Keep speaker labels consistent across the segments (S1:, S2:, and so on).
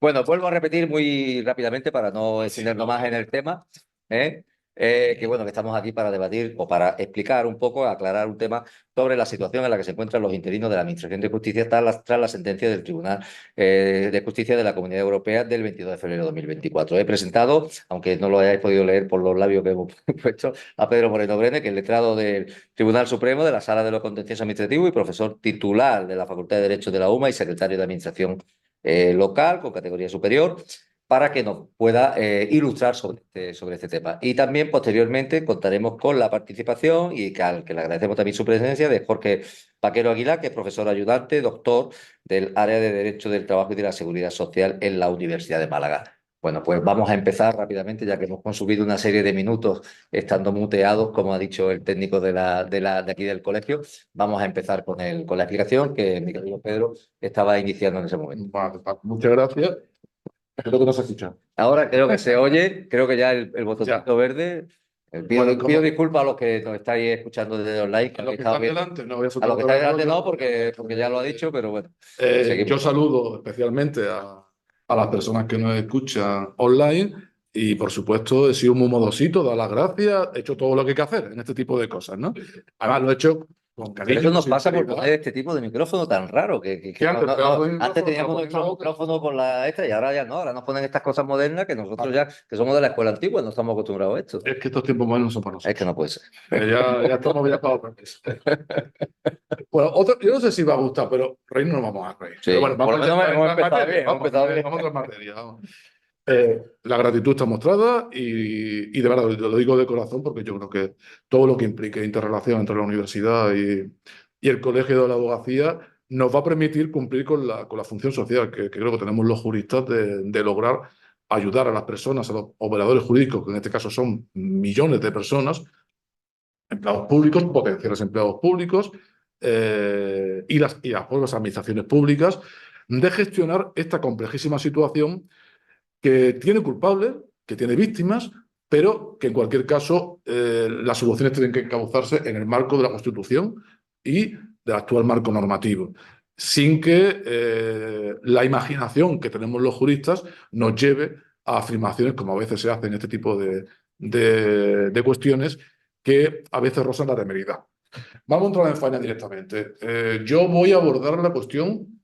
S1: Bueno, vuelvo a repetir muy rápidamente para no extendernos más en el tema, ¿eh? Que bueno, que estamos aquí para debatir o para explicar un poco, aclarar un tema sobre la situación en la que se encuentran los interinos de la Administración de Justicia tras la sentencia del Tribunal de Justicia de la Comunidad Europea del 22 de febrero de 2024. He presentado, aunque no lo hayáis podido leer por los labios que hemos puesto, a Pedro Moreno Brene, que es letrado del Tribunal Supremo de la Sala de lo Contencioso Administrativo y profesor titular de la Facultad de Derecho de la UMA y secretario de Administración local con categoría superior, para que nos pueda ilustrar sobre este tema. Y también posteriormente contaremos con la participación y que le agradecemos también su presencia de Jorge Paquero Aguilar, que es profesor ayudante, doctor del área de Derecho del Trabajo y de la Seguridad Social en la Universidad de Málaga. Bueno, pues vamos a empezar rápidamente, ya que hemos consumido una serie de minutos estando muteados, como ha dicho el técnico de aquí del colegio. Vamos a empezar con la explicación que mi querido Pedro estaba iniciando en ese momento.
S2: Vale, muchas gracias. Creo que no se escucha.
S1: Ahora creo que se oye, creo que ya el botoncito verde. Pido disculpas a los que nos estáis escuchando desde online.
S2: A los que están delante, no voy a
S1: A los que están delante no, porque ya lo ha dicho, pero bueno.
S2: Yo saludo especialmente a las personas que nos escuchan online y, por supuesto, he sido muy modosito, dado las gracias, he hecho todo lo que hay que hacer en este tipo de cosas, ¿no? Además, lo he hecho con cariño.
S1: Eso nos pasa por poner este tipo de micrófono tan raro. Antes teníamos nuestro micrófono con la esta y ahora ya no. Ahora nos ponen estas cosas modernas que nosotros ya, que somos de la escuela antigua, no estamos acostumbrados a esto.
S2: Es que estos tiempos modernos son para nosotros.
S1: Es que no puede ser.
S2: Ya estamos ya para otra vez. Bueno, yo no sé si va a gustar, pero reír no nos vamos a reír.
S1: Sí,
S2: Pero bueno, vamos
S1: hemos empezado bien.
S2: Vamos a otra materia. La gratitud está mostrada y de verdad lo digo de corazón porque yo creo que todo lo que implique interrelación entre la universidad y el colegio de la abogacía nos va a permitir cumplir con la función social que creo que tenemos los juristas de lograr ayudar a las personas, a los operadores jurídicos, que en este caso son millones de personas, empleados públicos, potenciales empleados públicos y las propias administraciones públicas, de gestionar esta complejísima situación que tiene culpables, que tiene víctimas, pero que en cualquier caso las soluciones tienen que encauzarse en el marco de la Constitución y del actual marco normativo, sin que la imaginación que tenemos los juristas nos lleve a afirmaciones como a veces se hacen en este tipo de cuestiones que a veces rozan la temeridad. Vamos a entrar en faena directamente. Yo voy a abordar la cuestión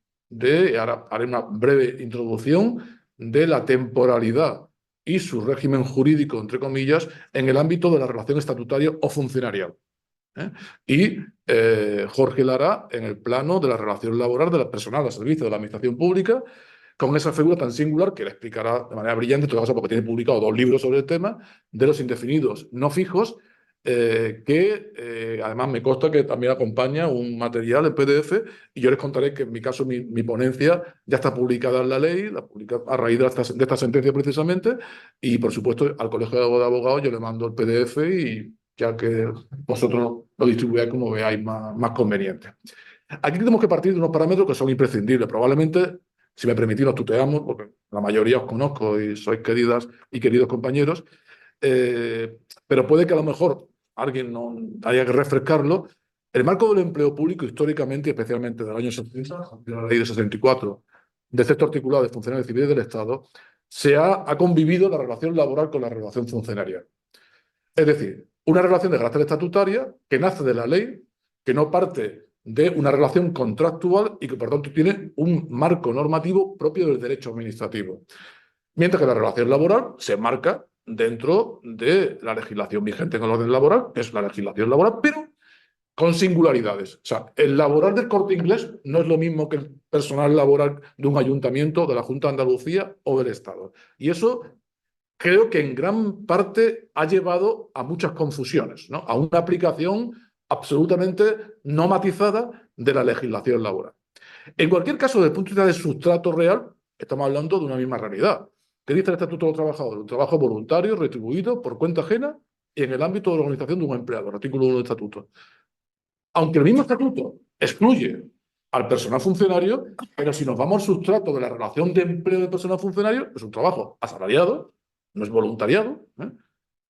S2: ahora haré una breve introducción de la temporalidad y su régimen jurídico, entre comillas, en el ámbito de la relación estatutaria o funcionarial. Y Jorge la hará en el plano de la relación laboral de las personas al servicio de la administración pública, con esa figura tan singular que le explicará de manera brillante, porque tiene publicado 2 libros sobre el tema, de los indefinidos no fijos, que además me consta que también acompaña un material en PDF, y yo les contaré que en mi caso mi ponencia ya está publicada en la ley, la publica a raíz de esta sentencia precisamente, y por supuesto al Colegio de Abogados yo le mando el PDF y ya que vosotros lo distribuáis como veáis más conveniente. Aquí tenemos que partir de unos parámetros que son imprescindibles. Probablemente, si me permitís, nos tuteamos, porque la mayoría os conozco y sois queridas y queridos compañeros, pero puede que a lo mejor alguien no haya que refrescarlo. El marco del empleo público, históricamente, y especialmente del año 70, de la ley de 64, del texto articulado de funcionarios civiles del Estado, ha convivido la relación laboral con la relación funcionarial. Es decir, una relación de carácter estatutaria que nace de la ley, que no parte de una relación contractual y que, por tanto, tiene un marco normativo propio del derecho administrativo. Mientras que la relación laboral se marca dentro de la legislación vigente en el orden laboral, que es la legislación laboral, pero con singularidades. O sea, el laboral del Corte Inglés no es lo mismo que el personal laboral de un ayuntamiento, de la Junta de Andalucía o del Estado. Y eso creo que en gran parte ha llevado a muchas confusiones, ¿no? A una aplicación absolutamente no matizada de la legislación laboral. En cualquier caso, desde el punto de vista del sustrato real, estamos hablando de una misma realidad. ¿Qué dice el Estatuto de los Trabajadores? Un trabajo voluntario, retribuido, por cuenta ajena y en el ámbito de la organización de un empleado, el artículo 1 del Estatuto. Aunque el mismo Estatuto excluye al personal funcionario, pero si nos vamos al sustrato de la relación de empleo del personal funcionario, es un trabajo asalariado, no es voluntariado,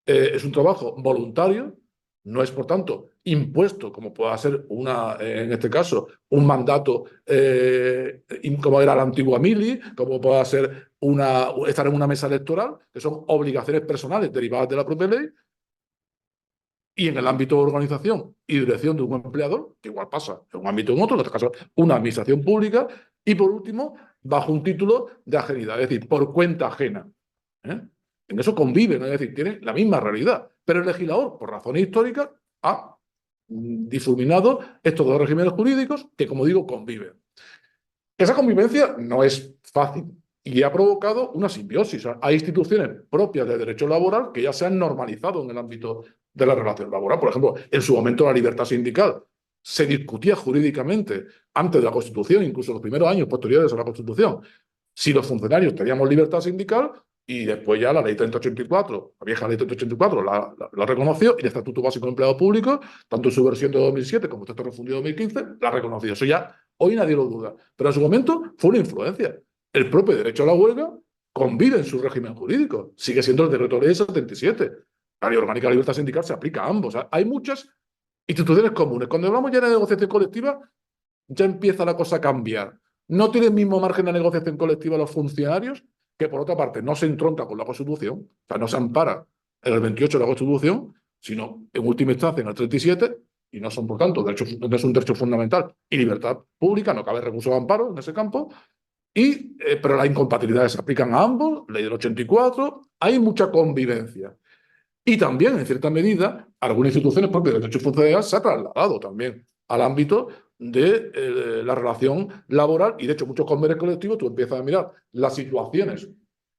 S2: es un trabajo voluntario, no es, por tanto, impuesto, como pueda ser en este caso, un mandato como era la antigua mili, como pueda ser estar en una mesa electoral, que son obligaciones personales derivadas de la propia ley, y en el ámbito de organización y dirección de un empleador, que igual pasa en un ámbito o en otro, en este caso una administración pública, y por último, bajo un título de ajenidad, es decir, por cuenta ajena. ¿Eh? En eso conviven, es decir, tienen la misma realidad. Pero el legislador, por razones históricas, ha difuminado estos dos regímenes jurídicos que, como digo, conviven. Esa convivencia no es fácil y ha provocado una simbiosis. Hay instituciones propias del derecho laboral que ya se han normalizado en el ámbito de la relación laboral. Por ejemplo, en su momento la libertad sindical se discutía jurídicamente antes de la Constitución, incluso los primeros años posteriores a la Constitución, si los funcionarios teníamos libertad sindical, y después ya la ley 3084, la vieja ley 3084, la reconoció, y el Estatuto Básico de Empleado Público, tanto en su versión de 2007 como el texto refundido de 2015, la reconoció. Eso ya hoy nadie lo duda. Pero en su momento fue una influencia. El propio derecho a la huelga convive en su régimen jurídico. Sigue siendo el decreto ley 77. La ley orgánica de libertad sindical se aplica a ambos. O sea, hay muchas instituciones comunes. Cuando hablamos ya de negociación colectiva, ya empieza la cosa a cambiar. No tiene el mismo margen de negociación colectiva los funcionarios, que por otra parte no se entronca con la Constitución, o sea, no se ampara en el 28 de la Constitución, sino en última instancia en el 37, y no son, por tanto, no es un derecho fundamental y libertad pública, no cabe recurso de amparo en ese campo, pero las incompatibilidades se aplican a ambos, ley del 84, hay mucha convivencia. Y también, en cierta medida, algunas instituciones propias del derecho funcional se ha trasladado también al ámbito de la relación laboral, y de hecho muchos convenios colectivos tú empiezas a mirar las situaciones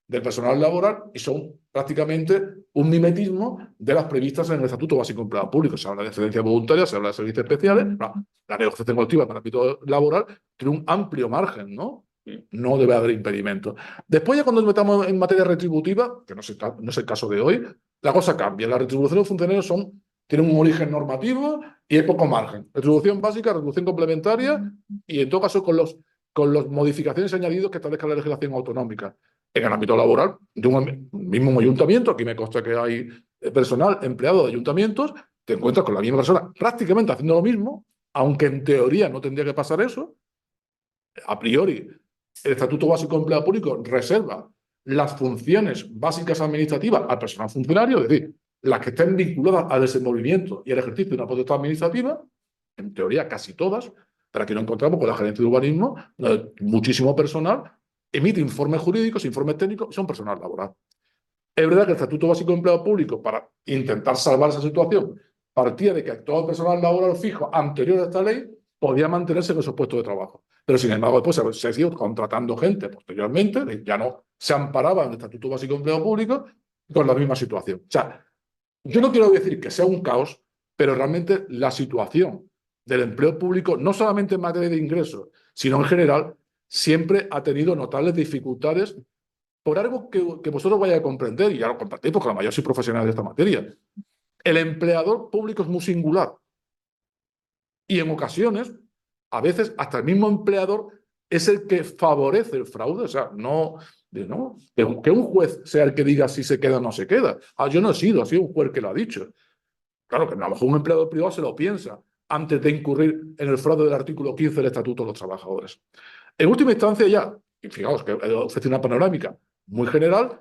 S2: del personal laboral y son prácticamente un mimetismo de las previstas en el Estatuto Básico de Empleado Público. Se habla de excedencia voluntaria, se habla de servicios especiales. La negociación colectiva para el ámbito laboral tiene un amplio margen, ¿no? No debe haber impedimentos. Después, ya cuando nos metamos en materia retributiva, que no es el caso de hoy, la cosa cambia. Las retribuciones de los funcionarios tienen un origen normativo y hay poco margen. Retribución básica, retribución complementaria y, en todo caso, con las modificaciones añadidas que establezca la legislación autonómica. En el ámbito laboral, de un mismo ayuntamiento, aquí me consta que hay personal empleado de ayuntamientos, te encuentras con la misma persona prácticamente haciendo lo mismo, aunque en teoría no tendría que pasar eso. A priori, el Estatuto Básico de Empleado Público reserva las funciones básicas administrativas al personal funcionario, es decir, las que estén vinculadas al desenvolvimiento y al ejercicio de una potestad administrativa, en teoría casi todas, pero aquí nos encontramos con la gerencia de urbanismo, muchísimo personal, emite informes jurídicos, informes técnicos, y son personal laboral. Es verdad que el Estatuto Básico de Empleado Público, para intentar salvar esa situación, partía de que todo el personal laboral fijo anterior a esta ley podía mantenerse en esos puestos de trabajo. Pero, sin embargo, después se ha seguido contratando gente posteriormente, ya no se amparaba en el Estatuto Básico de Empleo Público con la misma situación. O sea, yo no quiero decir que sea un caos, pero realmente la situación del empleo público, no solamente en materia de ingresos, sino en general, siempre ha tenido notables dificultades por algo que vosotros vayáis a comprender, y ya lo compartéis porque la mayoría soy profesional de esta materia. El empleador público es muy singular. Y en ocasiones, a veces, hasta el mismo empleador es el que favorece el fraude. O sea, no que un juez sea el que diga si se queda o no se queda. Yo no he sido, ha sido un juez que lo ha dicho. Claro que a lo mejor un empleador privado se lo piensa antes de incurrir en el fraude del artículo 15 del Estatuto de los Trabajadores. En última instancia ya, y fijaos que ofrece una panorámica muy general,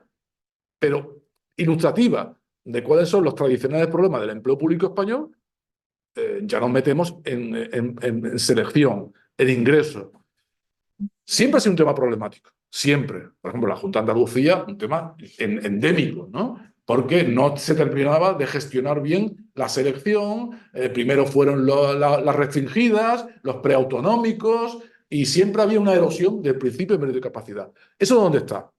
S2: pero ilustrativa de cuáles son los tradicionales problemas del empleo público español. Ya nos metemos en selección, en ingreso. Siempre ha sido un tema problemático, siempre. Por ejemplo, la Junta de Andalucía, un tema endémico, ¿no? Porque no se terminaba de gestionar bien la selección. Primero fueron las restringidas, los preautonómicos, y siempre había una erosión del principio de mérito y capacidad. ¿Eso dónde está?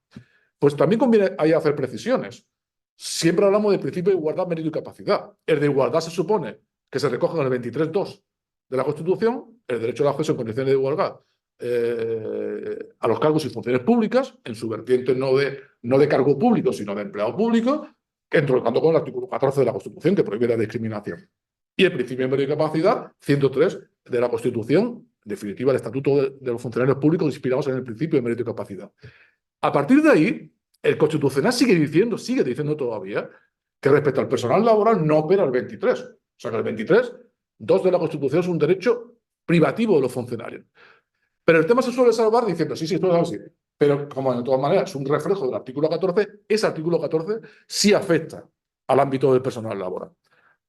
S2: Pues también conviene ahí hacer precisiones. Siempre hablamos del principio de igualdad, mérito y capacidad. El de igualdad se supone que se recoge en el 23.2 de la Constitución, el derecho al acceso en condiciones de igualdad a los cargos y funciones públicas, en su vertiente no de cargo público, sino de empleado público, entroncando con el artículo 14 de la Constitución, que prohíbe la discriminación. Y el principio de mérito y capacidad, 103 de la Constitución, en definitiva, el Estatuto de los Funcionarios Públicos, inspirados en el principio de mérito y capacidad. A partir de ahí, el Constitucional sigue diciendo todavía que respecto al personal laboral no opera el 23. O sea que el 23.2 de la Constitución es un derecho privativo de los funcionarios. Pero el tema se suele salvar diciendo, sí, esto es así. Pero como de todas maneras es un reflejo del artículo 14, ese artículo 14 sí afecta al ámbito del personal laboral.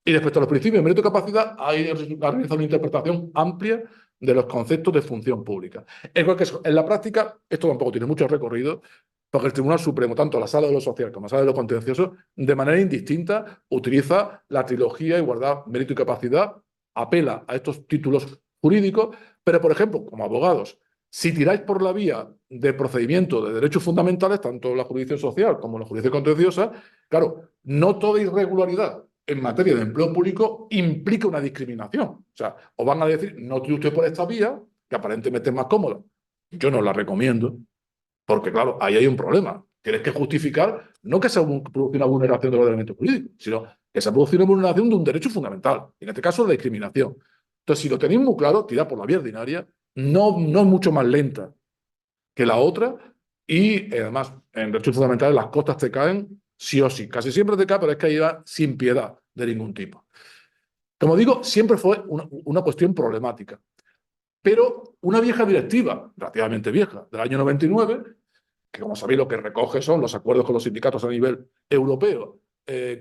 S2: Y respecto a los principios de mérito y capacidad, hay realizado una interpretación amplia de los conceptos de función pública. En cualquier caso, en la práctica, esto tampoco tiene mucho recorrido, porque el Tribunal Supremo, tanto la Sala de lo Social como la Sala de lo Contencioso, de manera indistinta, utiliza la trilogía igualdad, mérito y capacidad, apela a estos títulos jurídicos, pero, por ejemplo, como abogados, si tiráis por la vía de procedimiento de derechos fundamentales, tanto la jurisdicción social como la jurisdicción contenciosa, claro, no toda irregularidad en materia de empleo público implica una discriminación. O sea, os van a decir, no tire usted por esta vía, que aparentemente es más cómoda. Yo no la recomiendo, porque claro, ahí hay un problema. Tienes que justificar no que se produce una vulneración del ordenamiento jurídico, sino que se produce una vulneración de un derecho fundamental, en este caso la discriminación. Entonces, si lo tenéis muy claro, tirad por la vía ordinaria, no es mucho más lenta que la otra, y además, en derechos fundamentales las costas te caen sí o sí. Casi siempre te caen, pero es que ahí va sin piedad de ningún tipo. Como digo, siempre fue una cuestión problemática. Pero una vieja directiva, relativamente vieja, del año 99, que como sabéis lo que recoge son los acuerdos con los sindicatos a nivel europeo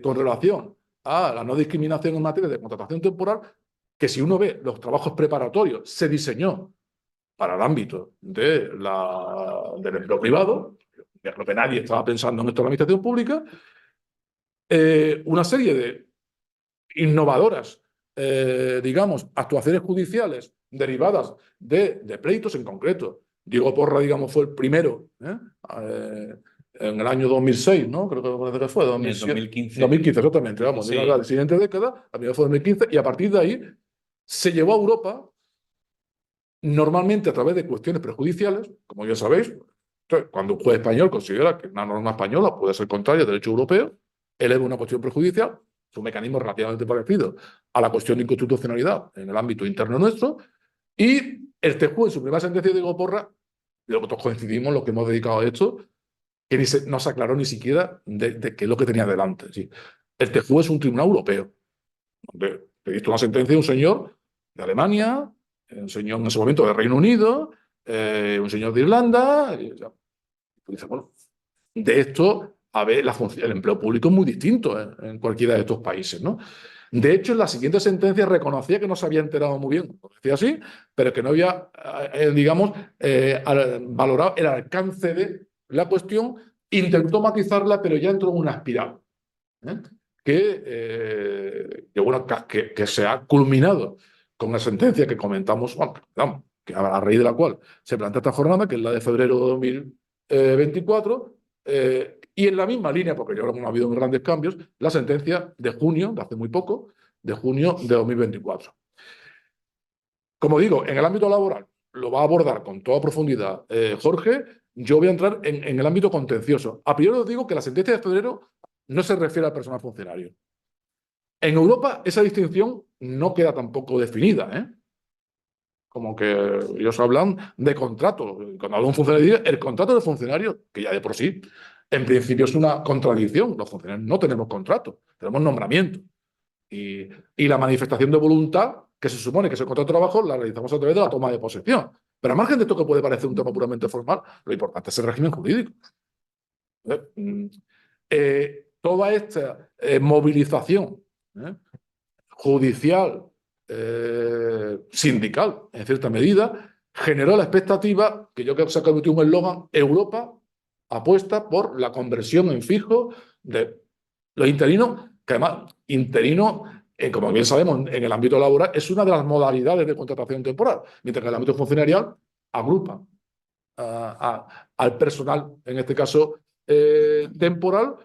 S2: con relación a la no discriminación en materia de contratación temporal, que si uno ve los trabajos preparatorios, se diseñó para el ámbito del empleo privado, yo creo que nadie estaba pensando en esto en la administración pública, una serie de innovadoras, digamos, actuaciones judiciales derivadas de pleitos en concreto. Diego Porra, digamos, fue el primero, en el año 2006, ¿no? Creo que parece que fue, 2007.
S3: 2015.
S2: 2015, exactamente, vamos,
S3: Sí.
S2: la siguiente década, a mí fue 2015, y a partir de ahí se llevó a Europa, normalmente a través de cuestiones prejudiciales, como ya sabéis. Entonces, cuando un juez español considera que una norma española puede ser contraria al derecho europeo, eleva una cuestión prejudicial, es un mecanismo relativamente parecido a la cuestión de inconstitucionalidad en el ámbito interno nuestro, y este juez, en su primera sentencia de Diego Porra, y nosotros coincidimos, los que hemos dedicado a esto, que no se aclaró ni siquiera de qué es lo que tenía delante. ¿Sí? Este juez es un tribunal europeo, donde pediste una sentencia de un señor de Alemania, un señor en ese momento de Reino Unido, un señor de Irlanda. Y dice, bueno, de esto, a ver, el empleo público es muy distinto en cualquiera de estos países, ¿no? De hecho, en la siguiente sentencia reconocía que no se había enterado muy bien, lo decía así, pero que no había, digamos, valorado el alcance de la cuestión, intentó matizarla, pero ya entró en una espiral, ¿eh? Que se ha culminado con la sentencia que comentamos, bueno, que a raíz de la cual se plantea esta jornada, que es la de febrero de 2024, y en la misma línea, porque yo creo que no ha habido grandes cambios, la sentencia de junio, de hace muy poco, de junio de 2024. Como digo, en el ámbito laboral lo va a abordar con toda profundidad Jorge. Yo voy a entrar en el ámbito contencioso. A priori os digo que la sentencia de febrero no se refiere al personal funcionario. En Europa esa distinción no queda tampoco definida, ¿eh? Como que ellos hablan de contrato. Cuando hablo de un funcionario, el contrato de funcionario, que ya de por sí, en principio es una contradicción. Los funcionarios no tenemos contrato, tenemos nombramiento. Y la manifestación de voluntad, que se supone que es el contrato de trabajo, la realizamos a través de la toma de posesión. Pero a margen de esto que puede parecer un tema puramente formal, lo importante es el régimen jurídico. Toda esta movilización judicial, sindical, en cierta medida, generó la expectativa, que yo creo que se ha convertido en un eslogan: Europa apuesta por la conversión en fijo de los interinos, que además, interino, como bien sabemos, en el ámbito laboral, es una de las modalidades de contratación temporal, mientras que en el ámbito funcionarial agrupa al personal, en este caso temporal,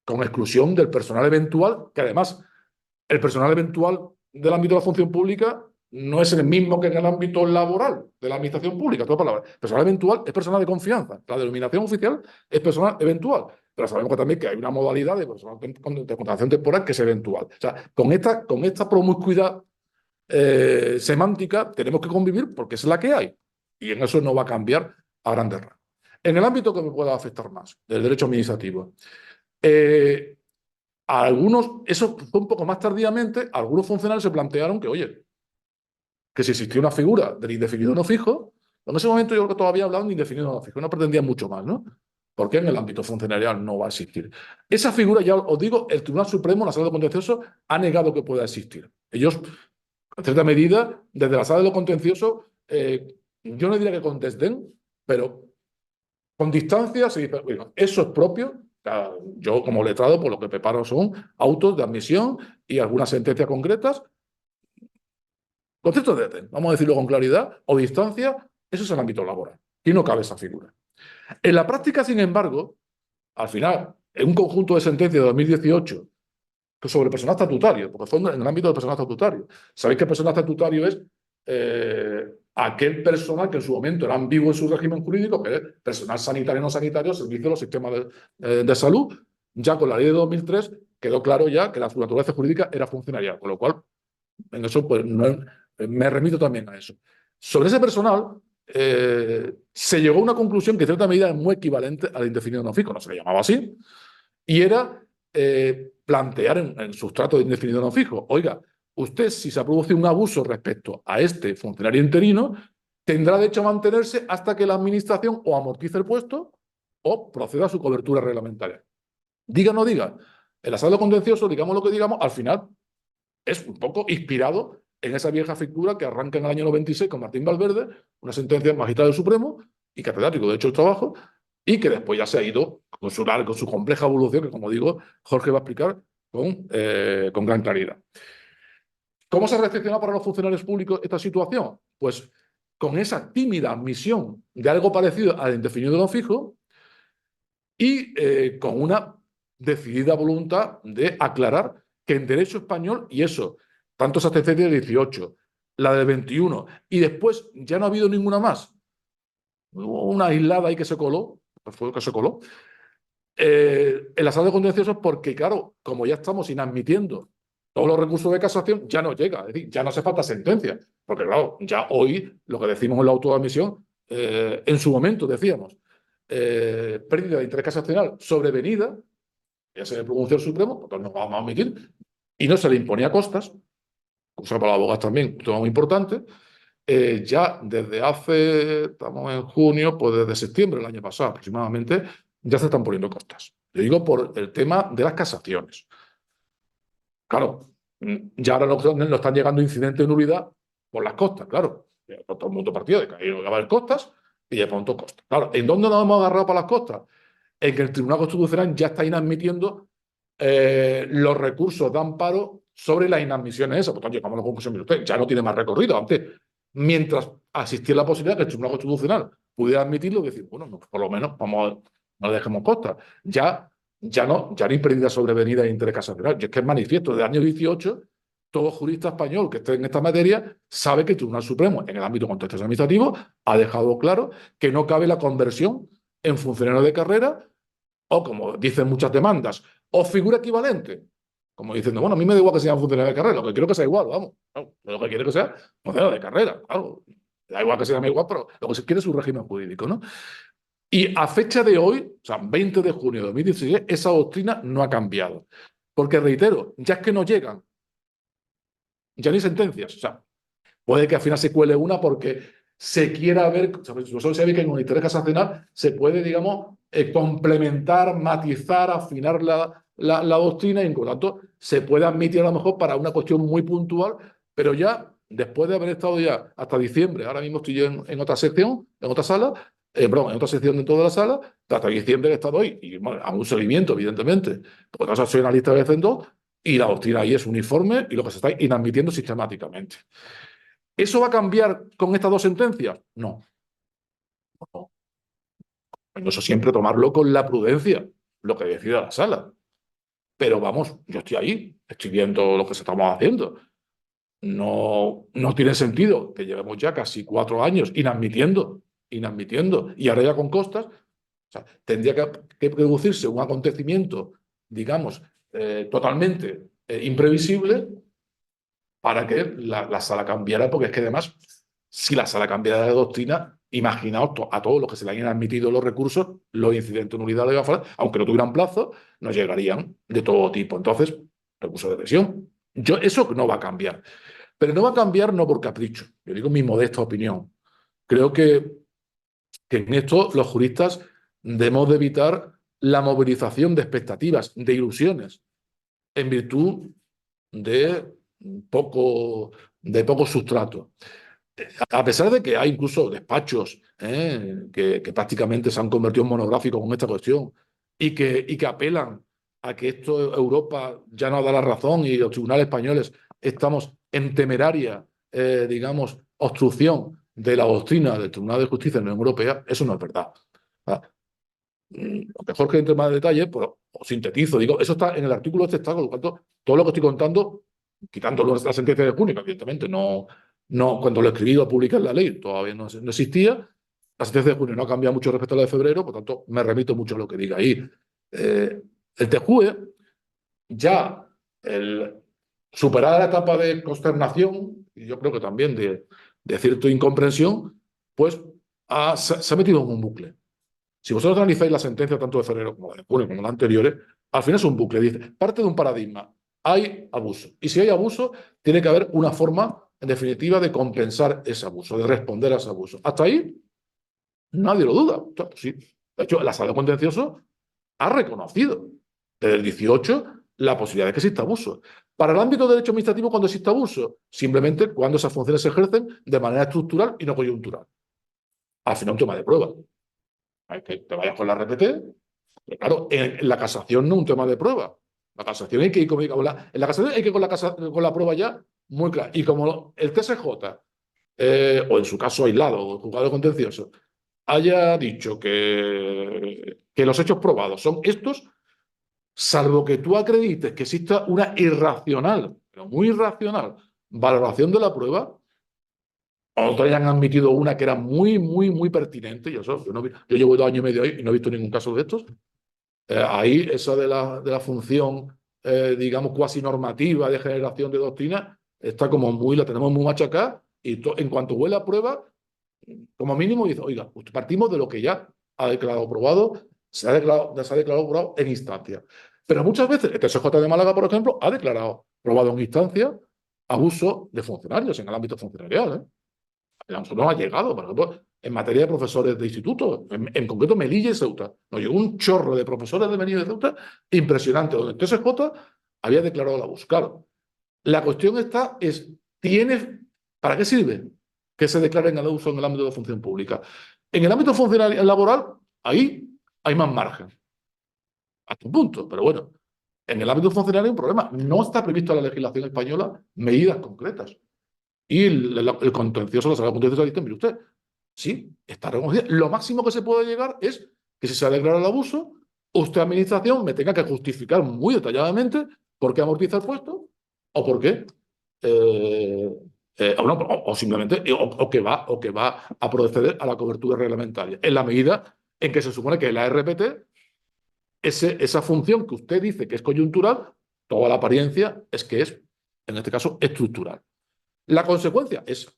S2: con exclusión del personal eventual, que además el personal eventual del ámbito de la función pública no es el mismo que en el ámbito laboral de la administración pública. Toda palabra. Personal eventual es personal de confianza. La denominación oficial es personal eventual. Pero sabemos que también que hay una modalidad de contratación temporal que es eventual. O sea, con esta promiscuidad semántica tenemos que convivir porque es la que hay. Y en eso no va a cambiar a grandes rasgos. En el ámbito que me pueda afectar más, del derecho administrativo, A algunos, eso fue un poco más tardíamente, algunos funcionarios se plantearon que, oye, que si existía una figura del indefinido no fijo, en ese momento yo creo que todavía hablaban de indefinido no fijo, no pretendían mucho más, ¿no? Porque en el ámbito funcionarial no va a existir. Esa figura, ya os digo, el Tribunal Supremo, la Sala de lo Contencioso, ha negado que pueda existir. Ellos, en cierta medida, desde la Sala de lo Contencioso, yo no diría que con desdén, pero con distancia se dice, bueno, eso es propio. Yo, como letrado, por lo que preparo son autos de admisión y algunas sentencias concretas. Concepto de desdén, vamos a decirlo con claridad, o distancia, eso es el ámbito laboral. Y no cabe esa figura. En la práctica, sin embargo, al final, en un conjunto de sentencias de 2018 sobre personal estatutario, porque fue en el ámbito del personal estatutario. Sabéis que el personal estatutario es aquel personal que en su momento era ambiguo en su régimen jurídico, que es personal sanitario y no sanitario, servicio de los sistemas de salud. Ya con la ley de 2003 quedó claro ya que la naturaleza jurídica era funcionarial, con lo cual en eso pues, me remito también a eso. Sobre ese personal, se llegó a una conclusión que en cierta medida es muy equivalente al indefinido no fijo, no se le llamaba así, y era plantear en el sustrato de indefinido no fijo, oiga, usted si se ha producido un abuso respecto a este funcionario interino, tendrá derecho a mantenerse hasta que la administración o amortice el puesto o proceda a su cobertura reglamentaria. Diga o no diga, el asado contencioso, digamos lo que digamos, al final es un poco inspirado en esa vieja figura que arranca en el año 96 con Martín Valverde, una sentencia magistral del Supremo y catedrático de Derecho del Trabajo, y que después ya se ha ido con su compleja evolución, que como digo, Jorge va a explicar con gran claridad. ¿Cómo se recepciona para los funcionarios públicos esta situación? Pues con esa tímida admisión de algo parecido al indefinido no fijo y con una decidida voluntad de aclarar que en derecho español, y eso, tanto esa sentencia del 18, la del 21, y después ya no ha habido ninguna más. Hubo una aislada ahí que se coló, pues fue que se coló, en la sala de contenciosos porque, claro, como ya estamos inadmitiendo todos los recursos de casación, ya no llega, es decir, ya no hace falta sentencia, porque claro, ya hoy lo que decimos en la autoadmisión, en su momento decíamos, pérdida de interés casacional sobrevenida, ya se le pronunció el Supremo, pues no vamos a admitir, y no se le imponía costas, cosa para los abogados también, un tema muy importante. Ya desde estamos en junio, pues desde septiembre del año pasado aproximadamente, ya se están poniendo costas. Yo digo por el tema de las casaciones. Claro, ya ahora nos están llegando incidentes de nulidad por las costas, claro. Todo el mundo partido de que ahí no va a haber costas y de pronto costas. Claro, ¿en dónde nos hemos agarrado para las costas? En que el Tribunal Constitucional ya está inadmitiendo los recursos de amparo sobre las inadmisiones esas. Por tanto, llegamos a la conclusión, mire usted, ya no tiene más recorrido. Antes, mientras existía la posibilidad que el Tribunal Constitucional pudiera admitirlo, decir, bueno, no, por lo menos no le dejemos costas. Ya no hay pérdida sobrevenida de interés casacional. Y es que es manifiesto, desde el año 18, todo jurista español que esté en esta materia sabe que el Tribunal Supremo, en el ámbito contencioso administrativo, ha dejado claro que no cabe la conversión en funcionario de carrera o, como dicen muchas demandas, o figura equivalente. Como diciendo, bueno, a mí me da igual que sea funcionario de carrera, lo que quiero que sea igual, vamos. No, lo que quiero que sea funcionario de carrera, claro. Da igual que sea igual, pero lo que se quiere es un régimen jurídico, ¿no? Y a fecha de hoy, o sea, 20 de junio de 2016, esa doctrina no ha cambiado. Porque, reitero, ya es que no llegan, ya ni sentencias. O sea, puede que al final se cuele una porque se quiera ver, vosotros sabéis que en un interés casacional se puede, digamos, complementar, matizar, afinar la doctrina y, por lo tanto, se puede admitir a lo mejor para una cuestión muy puntual, pero ya, después de haber estado ya hasta diciembre, ahora mismo estoy en otra sección, en otra sala, perdón, en otra sección dentro de la sala, hasta diciembre he estado hoy, y bueno, a un seguimiento, evidentemente, porque no soy analista de F2, y la doctrina ahí es uniforme y lo que se está inadmitiendo sistemáticamente. ¿Eso va a cambiar con estas dos sentencias? No. No. Eso siempre tomarlo con la prudencia, lo que decida la sala. Pero vamos, yo estoy ahí, estoy viendo lo que se estamos haciendo. No tiene sentido que llevemos ya casi 4 años inadmitiendo, y ahora ya con costas. O sea, tendría que producirse un acontecimiento, digamos, totalmente imprevisible para que la sala cambiara, porque es que además, si la sala cambiara de doctrina, imaginaos a todos los que se le hayan admitido los recursos, los incidentes de nulidad legal, aunque no tuvieran plazo, nos llegarían de todo tipo. Entonces, recursos de presión. Eso no va a cambiar. Pero no va a cambiar no por capricho. Yo digo mi modesta opinión. Creo que en esto los juristas debemos de evitar la movilización de expectativas, de ilusiones, en virtud de poco sustrato. A pesar de que hay incluso despachos que prácticamente se han convertido en monográficos con esta cuestión y que apelan a que esto Europa ya nos da la razón y los tribunales españoles estamos en temeraria, digamos, obstrucción de la doctrina del Tribunal de Justicia de la Unión Europea, eso no es verdad. Lo mejor que entre más detalles, pues os sintetizo. Digo, eso está en el artículo este, está, con lo tanto, todo lo que estoy contando, quitando la sentencia de junio, que evidentemente no, cuando lo escribí o publiqué en la ley, todavía no existía. La sentencia de junio no ha cambiado mucho respecto a la de febrero, por tanto, me remito mucho a lo que diga ahí. El TJUE, ya superada la etapa de consternación, y yo creo que también de cierta incomprensión, pues se ha metido en un bucle. Si vosotros analizáis la sentencia tanto de febrero como la de junio, como las anteriores, al final es un bucle. Dice, parte de un paradigma. Hay abuso. Y si hay abuso, tiene que haber una forma, en definitiva, de compensar ese abuso, de responder a ese abuso. Hasta ahí, nadie lo duda. O sea, sí. De hecho, la sala contencioso ha reconocido desde el 18 la posibilidad de que exista abuso. Para el ámbito de derecho administrativo, cuando existe abuso, simplemente cuando esas funciones se ejercen de manera estructural y no coyuntural. Al final, un tema de prueba. Hay que te vayas con la RPT, pero claro, en la casación no es un tema de prueba. La casación hay que ir en la casación hay que ir con la prueba ya muy clara. Y como el TSJ, o en su caso aislado, o el juzgado contencioso, haya dicho que los hechos probados son estos, salvo que tú acredites que exista una irracional, pero muy irracional, valoración de la prueba, o te hayan admitido una que era muy, muy, muy pertinente. Yo llevo 2 años y medio ahí y no he visto ningún caso de estos. Ahí, esa de la función, digamos, cuasi normativa de generación de doctrina, está como la tenemos muy machacada y en cuanto huele a prueba, como mínimo dice, oiga, pues partimos de lo que ya ha declarado probado, se ha declarado probado en instancia. Pero muchas veces, el TSJ de Málaga, por ejemplo, ha declarado probado en instancia abuso de funcionarios en el ámbito funcionarial. A nosotros nos ha llegado, por ejemplo, en materia de profesores de instituto, en concreto Melilla y Ceuta. Nos llegó un chorro de profesores de Melilla y Ceuta impresionante, donde el TSJ había declarado el abuso. Claro, la cuestión ¿para qué sirve que se declaren el abuso en el ámbito de función pública? En el ámbito funcional laboral, ahí hay más margen, hasta un punto, pero bueno, en el ámbito funcional hay un problema. No está previsto en la legislación española medidas concretas. Y el contencioso, la sala contenciosa dice, mire usted, sí, está reconocida. Lo máximo que se puede llegar es que si se ha declarado el abuso, usted, administración, me tenga que justificar muy detalladamente por qué amortiza el puesto o por qué. O simplemente o que va a proceder a la cobertura reglamentaria. En la medida en que se supone que la RPT, esa función que usted dice que es coyuntural, toda la apariencia es que es, en este caso, estructural. La consecuencia es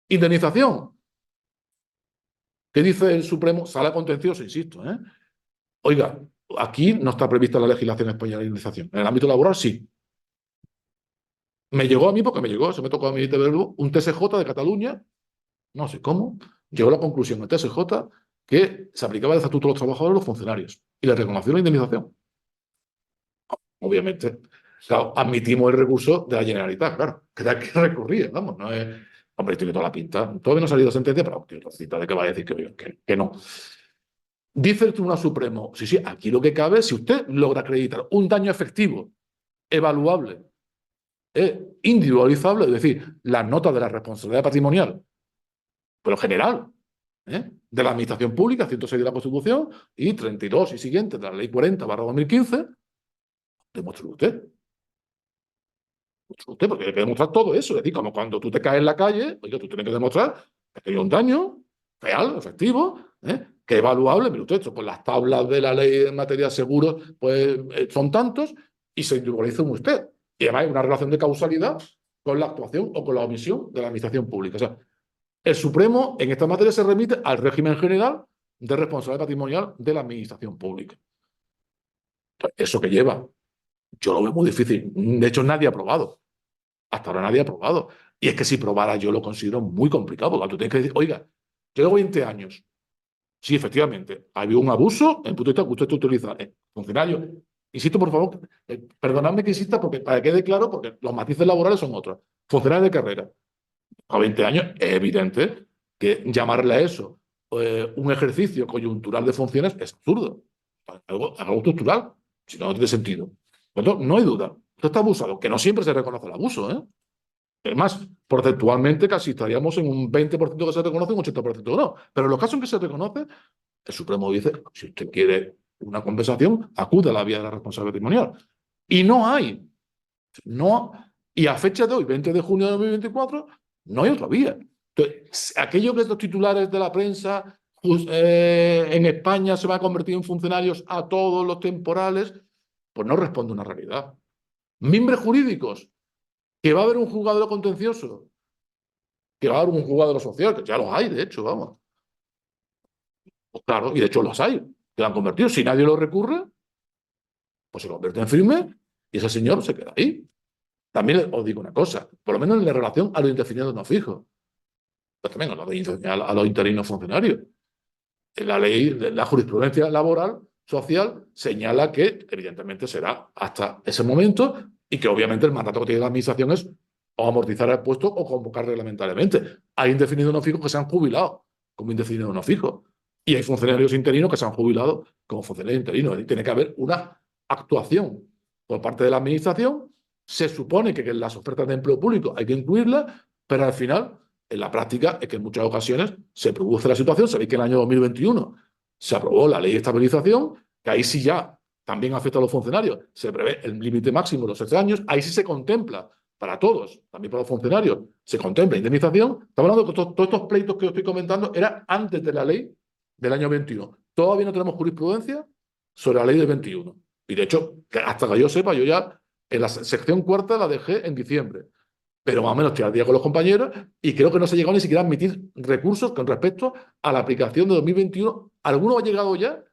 S2: indemnización. ¿Qué dice el Supremo? Sala contencioso, insisto. Oiga, aquí no está prevista la legislación española de indemnización. En el ámbito laboral, sí. Me llegó a mí, porque se me tocó a mí de verlo, un TSJ de Cataluña, no sé cómo, llegó a la conclusión, el TSJ, que se aplicaba el Estatuto de los Trabajadores a los funcionarios y le reconoció la indemnización. Obviamente, claro, admitimos el recurso de la Generalitat, claro, que hay que recurrir, vamos, no es... Hombre, tiene toda la pinta. Todavía no ha salido sentencia, pero tiene la cita de que va a decir que no. Dice el Tribunal Supremo, sí, aquí lo que cabe es si usted logra acreditar un daño efectivo, evaluable, individualizable, es decir, las notas de la responsabilidad patrimonial, pero general, de la Administración Pública, 106 de la Constitución y 32 y siguientes de la Ley 40/2015, demuestre usted. Porque hay que demostrar todo eso. Es decir, como cuando tú te caes en la calle, oiga, tú tienes que demostrar que hay un daño real, efectivo, que es evaluable. Mire usted, pues las tablas de la ley en materia de seguros pues, son tantos y se individualiza en usted. Y además hay una relación de causalidad con la actuación o con la omisión de la administración pública. O sea, El Supremo en esta materia se remite al régimen general de responsabilidad patrimonial de la administración pública. ¿Eso que lleva? Yo lo veo muy difícil. De hecho, nadie ha probado. Hasta ahora nadie ha probado. Y es que si probara yo lo considero muy complicado, porque tú tienes que decir, oiga, yo tengo 20 años. Sí, efectivamente, ha habido un abuso en el punto de vista que usted utiliza. Funcionario, insisto, por favor, perdonadme que insista porque para que quede claro, porque los matices laborales son otros. Funcionario de carrera, a 20 años, es evidente que llamarle a eso un ejercicio coyuntural de funciones es absurdo. Algo estructural, si no, no tiene sentido. Por lo tanto, no hay duda. Esto está abusado, que no siempre se reconoce el abuso, ¿eh? Es más, porcentualmente casi estaríamos en un 20% que se reconoce y un 80% que no. Pero en los casos en que se reconoce, el Supremo dice, si usted quiere una compensación, acude a la vía de la responsabilidad patrimonial. Y no hay. No, y a fecha de hoy, 20 de junio de 2024, no hay otra vía. Entonces, aquello que estos titulares de la prensa en España se va a convertir en funcionarios a todos los temporales, pues no responde a una realidad. Mimbres jurídicos, que va a haber un juzgado de lo contencioso, que va a haber un juzgado de lo social, que ya los hay, de hecho, vamos. Pues claro, y de hecho los hay, que lo han convertido. Si nadie lo recurre, pues se convierte en firme y ese señor se queda ahí. También os digo una cosa, por lo menos en relación a los indefinidos no fijos, pero también a los interinos funcionarios. En la ley, la jurisprudencia laboral, social, señala que evidentemente será hasta ese momento y que obviamente el mandato que tiene la administración es o amortizar el puesto o convocar reglamentariamente. Hay indefinidos no fijos que se han jubilado como indefinidos no fijos y hay funcionarios interinos que se han jubilado como funcionarios interinos. Y tiene que haber una actuación por parte de la administración. Se supone que en las ofertas de empleo público hay que incluirlas, pero al final, en la práctica, es que en muchas ocasiones se produce la situación. Sabéis que en el año 2021 se aprobó la ley de estabilización, que ahí sí ya también afecta a los funcionarios. Se prevé el límite máximo de los 7 años. Ahí sí se contempla para todos, también para los funcionarios, se contempla indemnización. Estamos hablando de que todos estos pleitos que os estoy comentando eran antes de la ley del año 21. Todavía no tenemos jurisprudencia sobre la ley del 21. Y de hecho, hasta que yo sepa, yo ya en la sección cuarta la dejé en diciembre. Pero más o menos estoy al día con los compañeros y creo que no se ha llegado ni siquiera a admitir recursos con respecto a la aplicación de 2021. Alguno ha llegado ya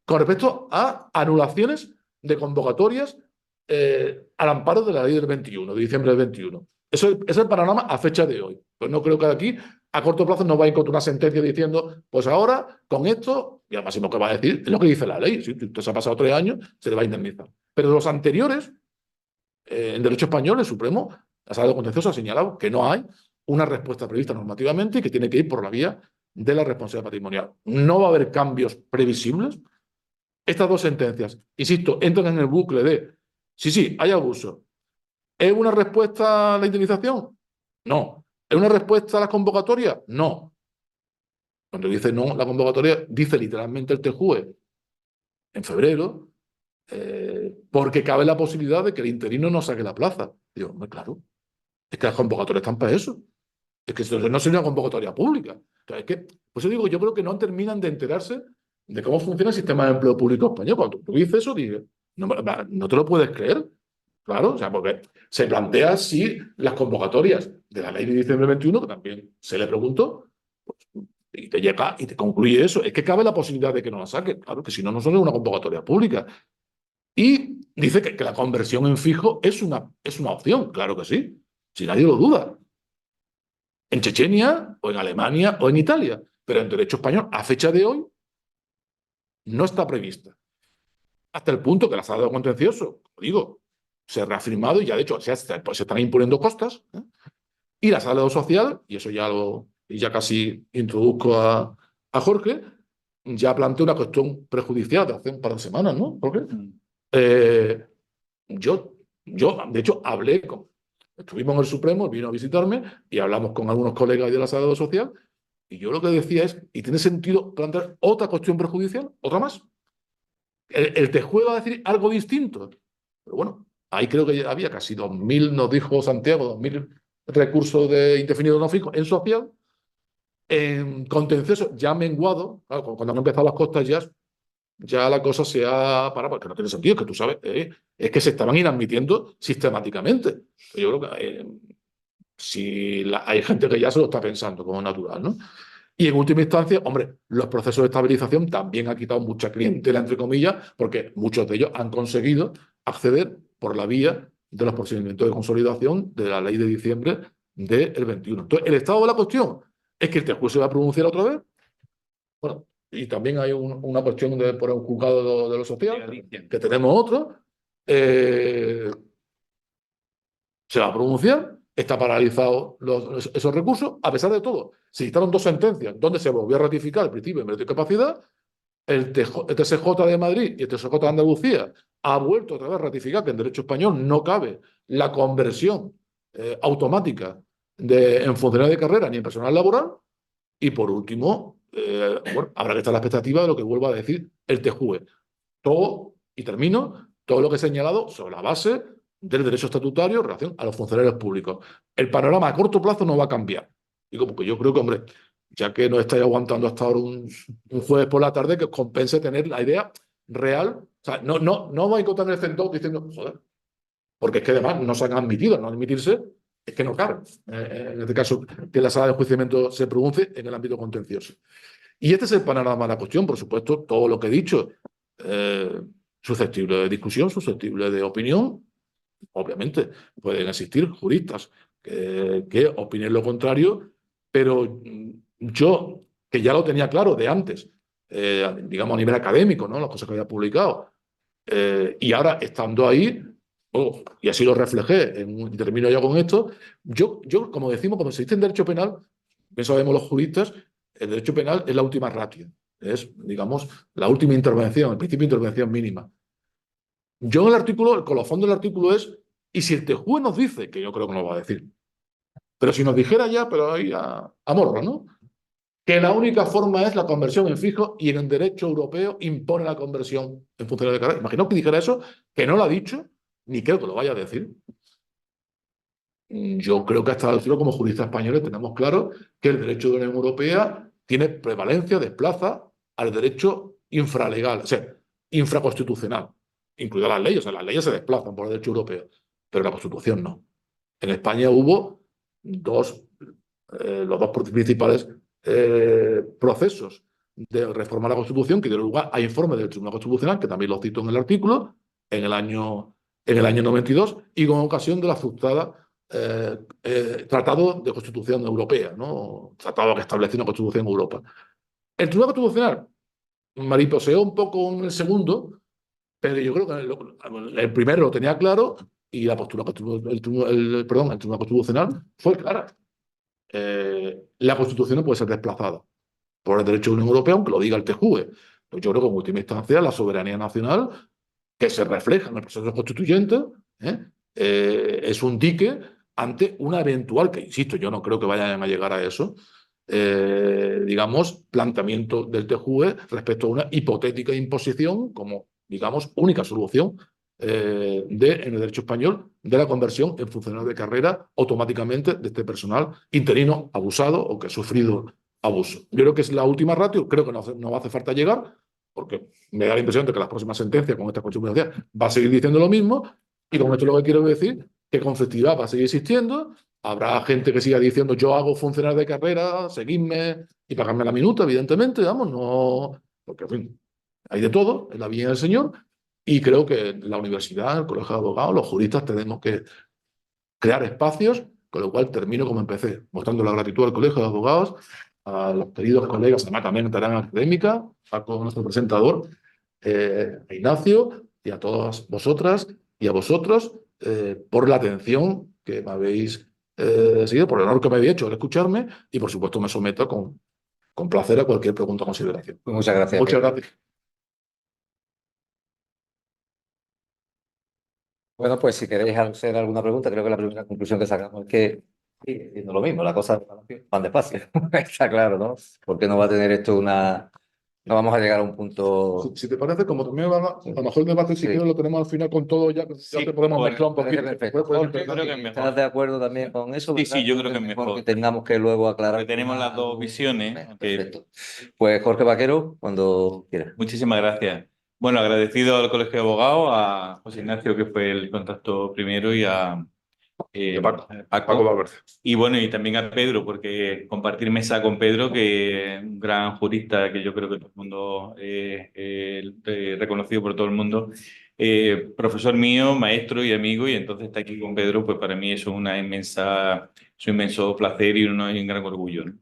S2: con respecto a anulaciones de convocatorias al amparo de la ley del 21, de diciembre del 21. Eso es el panorama a fecha de hoy. Pues no creo que de aquí a corto plazo nos va a encontrar una sentencia diciendo, pues ahora con esto, y al máximo que va a decir, es lo que dice la ley. Si usted se ha pasado 3 años, se le va a indemnizar. Pero de los anteriores, en derecho español, el Supremo, la Sala de Contencioso ha señalado que no hay una respuesta prevista normativamente y que tiene que ir por la vía de la responsabilidad patrimonial. No va a haber cambios previsibles. Estas dos sentencias, insisto, entran en el bucle de sí, hay abuso. ¿Es una respuesta a la indemnización? No. ¿Es una respuesta a la convocatoria? No. Cuando dice no, la convocatoria dice literalmente el TJUE en febrero, porque cabe la posibilidad de que el interino no saque la plaza. Digo, hombre, claro, es que las convocatorias están para eso. Es que esto no sería una convocatoria pública. O sea, es que, por eso digo, yo creo que no terminan de enterarse de cómo funciona el sistema de empleo público español. Cuando tú dices eso, dices, no te lo puedes creer. Claro, o sea, porque se plantea si las convocatorias de la ley de diciembre 21, que también se le preguntó, pues, y te llega y te concluye eso. Es que cabe la posibilidad de que no la saque. Claro, que si no, no son una convocatoria pública. Y dice que la conversión en fijo es una opción. Claro que sí. Si nadie lo duda. En Chechenia, o en Alemania, o en Italia. Pero en derecho español, a fecha de hoy, no está prevista. Hasta el punto que la sala de contencioso, como digo, se ha reafirmado y ya de hecho se están imponiendo costas. Y la sala de lo social, y eso ya casi introduzco a Jorge, ya plantea una cuestión prejudicial de hace un par de semanas, ¿no, Jorge? Yo, de hecho, estuvimos en el Supremo, vino a visitarme y hablamos con algunos colegas de la sala de lo social y yo lo que decía es, ¿y tiene sentido plantear otra cuestión prejudicial? ¿Otra más? El TJUE va a decir algo distinto. Pero bueno, ahí creo que había casi 2.000, nos dijo Santiago, 2.000 recursos de indefinido no fijo en social. En contencioso ya ha menguado, claro, cuando han empezado las costas ya la cosa se ha parado, porque no tiene sentido, es que tú sabes, es que se estaban inadmitiendo sistemáticamente. Yo creo que Si hay gente que ya se lo está pensando como natural, ¿no? Y en última instancia, hombre, los procesos de estabilización también han quitado mucha clientela, entre comillas, porque muchos de ellos han conseguido acceder por la vía de los procedimientos de consolidación de la ley de diciembre del 21. Entonces, el estado de la cuestión es que el juez se va a pronunciar otra vez. Bueno, y también hay una cuestión por un juzgado de lo social, que tenemos otro. Se va a pronunciar, está paralizado esos recursos, a pesar de todo. Se dictaron dos sentencias donde se volvió a ratificar el principio de mérito y capacidad. El TSJ de Madrid y el TSJ de Andalucía ha vuelto otra vez a ratificar que en derecho español no cabe la conversión automática en funcionario de carrera ni en personal laboral. Y por último, bueno, habrá que estar a la expectativa de lo que vuelva a decir el TJUE. Todo, y termino, todo lo que he señalado sobre la base del derecho estatutario en relación a los funcionarios públicos. El panorama a corto plazo no va a cambiar. Digo, porque yo creo que, hombre, ya que no estáis aguantando hasta ahora un jueves por la tarde, que os compense tener la idea real. O sea, no vais a encontrar en el centro diciendo, joder, porque es que además no se han admitido, no admitirse, es que no cabe. En este caso, que la sala de enjuiciamiento se pronuncie en el ámbito contencioso. Y este es el panorama de la cuestión, por supuesto, todo lo que he dicho, susceptible de discusión, susceptible de opinión. Obviamente, pueden existir juristas que opinen lo contrario, pero yo, que ya lo tenía claro de antes, digamos a nivel académico, ¿no? Las cosas que había publicado, y ahora estando ahí, y así lo reflejé, y termino ya con esto, como decimos, cuando se dice en derecho penal, bien sabemos los juristas, el derecho penal es la última ratio, es, digamos, la última intervención, el principio de intervención mínima. Yo en el artículo, el colofón del artículo es, y si el TJUE nos dice, que yo creo que no lo va a decir, pero si nos dijera ya, pero ahí a morro, ¿no? Que la única forma es la conversión en fijo y en el derecho europeo impone la conversión en funcionario de carrera. Imagino que dijera eso, que no lo ha dicho, ni creo que lo vaya a decir. Yo creo que hasta el cielo, como juristas españoles, tenemos claro que el derecho de la Unión Europea tiene prevalencia, desplaza al derecho infralegal, o sea, infraconstitucional, incluidas las leyes. O sea, las leyes se desplazan por el derecho europeo, pero la Constitución no. En España hubo los dos principales procesos de reforma de la Constitución que dieron lugar a informes del Tribunal Constitucional, que también lo cito en el artículo, en el año 92, y con ocasión de la frustrada Tratado de Constitución Europea, ¿no? Tratado que establece una Constitución en Europa. El Tribunal Constitucional mariposeó un poco en el segundo, pero yo creo que el primero lo tenía claro y la postura, el Tribunal Constitucional fue clara. La Constitución no puede ser desplazada por el derecho de la Unión Europea, aunque lo diga el TJUE. Pues yo creo que en última instancia la soberanía nacional, que se refleja en el proceso constituyente, es un dique ante una eventual, que insisto, yo no creo que vayan a llegar a eso, digamos, planteamiento del TJUE respecto a una hipotética imposición como, digamos, única solución en el derecho español de la conversión en funcionario de carrera automáticamente de este personal interino abusado o que ha sufrido abuso. Yo creo que es la última ratio, creo que no hace falta llegar, porque me da la impresión de que las próximas sentencias con esta cuestión va a seguir diciendo lo mismo, y con esto lo que quiero decir que conflictividad va a seguir existiendo, habrá gente que siga diciendo yo hago funcionario de carrera, seguidme y pagarme la minuta, evidentemente, vamos, no, porque en fin, hay de todo en la viña del Señor, y creo que la universidad, el colegio de abogados, los juristas tenemos que crear espacios, con lo cual termino como empecé, mostrando la gratitud al colegio de abogados, a los queridos colegas, además también estarán académica, con nuestro presentador, a Ignacio, y a todas vosotras y a vosotros por la atención que me habéis seguido, por el honor que me habéis hecho al escucharme, y por supuesto me someto con placer a cualquier pregunta o consideración.
S1: Muchas gracias.
S2: Muchas gracias.
S1: Bueno, pues si queréis hacer alguna pregunta, creo que la primera conclusión que sacamos es que sigue siendo lo mismo, la cosa van despacio. Está claro, ¿no? Porque no va a tener esto una... No vamos a llegar a un punto...
S2: Si te parece, como también a lo mejor el debate si quieres lo tenemos al final con todo, ya te podemos mezclar un poquito.
S1: Perfecto.
S3: Jorge, creo que es mejor.
S1: ¿Estás de acuerdo también con eso?
S3: Sí, sí, yo creo que es mejor.
S1: Porque tengamos que luego aclarar.
S3: Porque tenemos las dos visiones.
S1: Perfecto. Pues Jorge Vaquero, cuando quieras.
S3: Muchísimas gracias. Bueno, agradecido al Colegio de Abogados, a José Ignacio, que fue el contacto primero, y a
S2: De Paco
S3: Paco.
S2: Valverde.
S3: Y bueno, y también a Pedro, porque compartir mesa con Pedro, que es un gran jurista que yo creo que todo el mundo, reconocido por todo el mundo, profesor mío, maestro y amigo, y entonces estar aquí con Pedro, pues para mí eso es es un inmenso placer y y un gran orgullo, ¿no?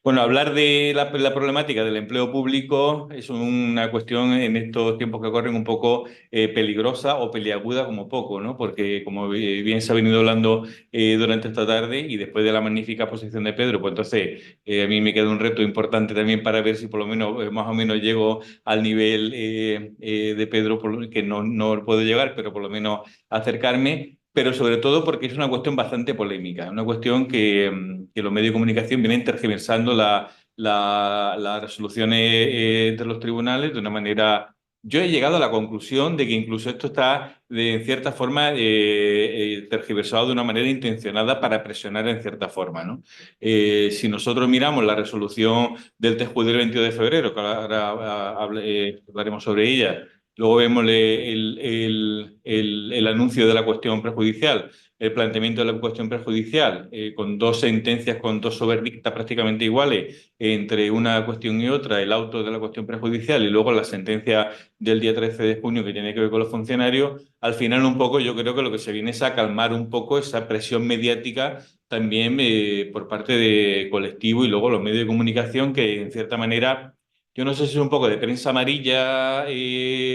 S3: Bueno, hablar de la problemática del empleo público es una cuestión en estos tiempos que corren un poco peligrosa o peliaguda como poco, ¿no? Porque como bien se ha venido hablando durante esta tarde y después de la magnífica posición de Pedro, pues entonces a mí me queda un reto importante también para ver si por lo menos más o menos llego al nivel de Pedro, que no puedo llegar, pero por lo menos acercarme, pero sobre todo porque es una cuestión bastante polémica, una cuestión que los medios de comunicación vienen tergiversando las resoluciones de los tribunales de una manera. Yo he llegado a la conclusión de que incluso esto está, en cierta forma, tergiversado de una manera intencionada para presionar en cierta forma, ¿no? Si nosotros miramos la resolución del TJUE del 22 de febrero, que ahora hablaremos sobre ella. Luego vemos el anuncio de la cuestión prejudicial, el planteamiento de la cuestión prejudicial, con dos sentencias, con dos soberdictas prácticamente iguales entre una cuestión y otra, el auto de la cuestión prejudicial y luego la sentencia del día 13 de junio que tiene que ver con los funcionarios. Al final un poco yo creo que lo que se viene es a calmar un poco esa presión mediática también por parte de colectivo y luego los medios de comunicación que en cierta manera yo no sé si es un poco de prensa amarilla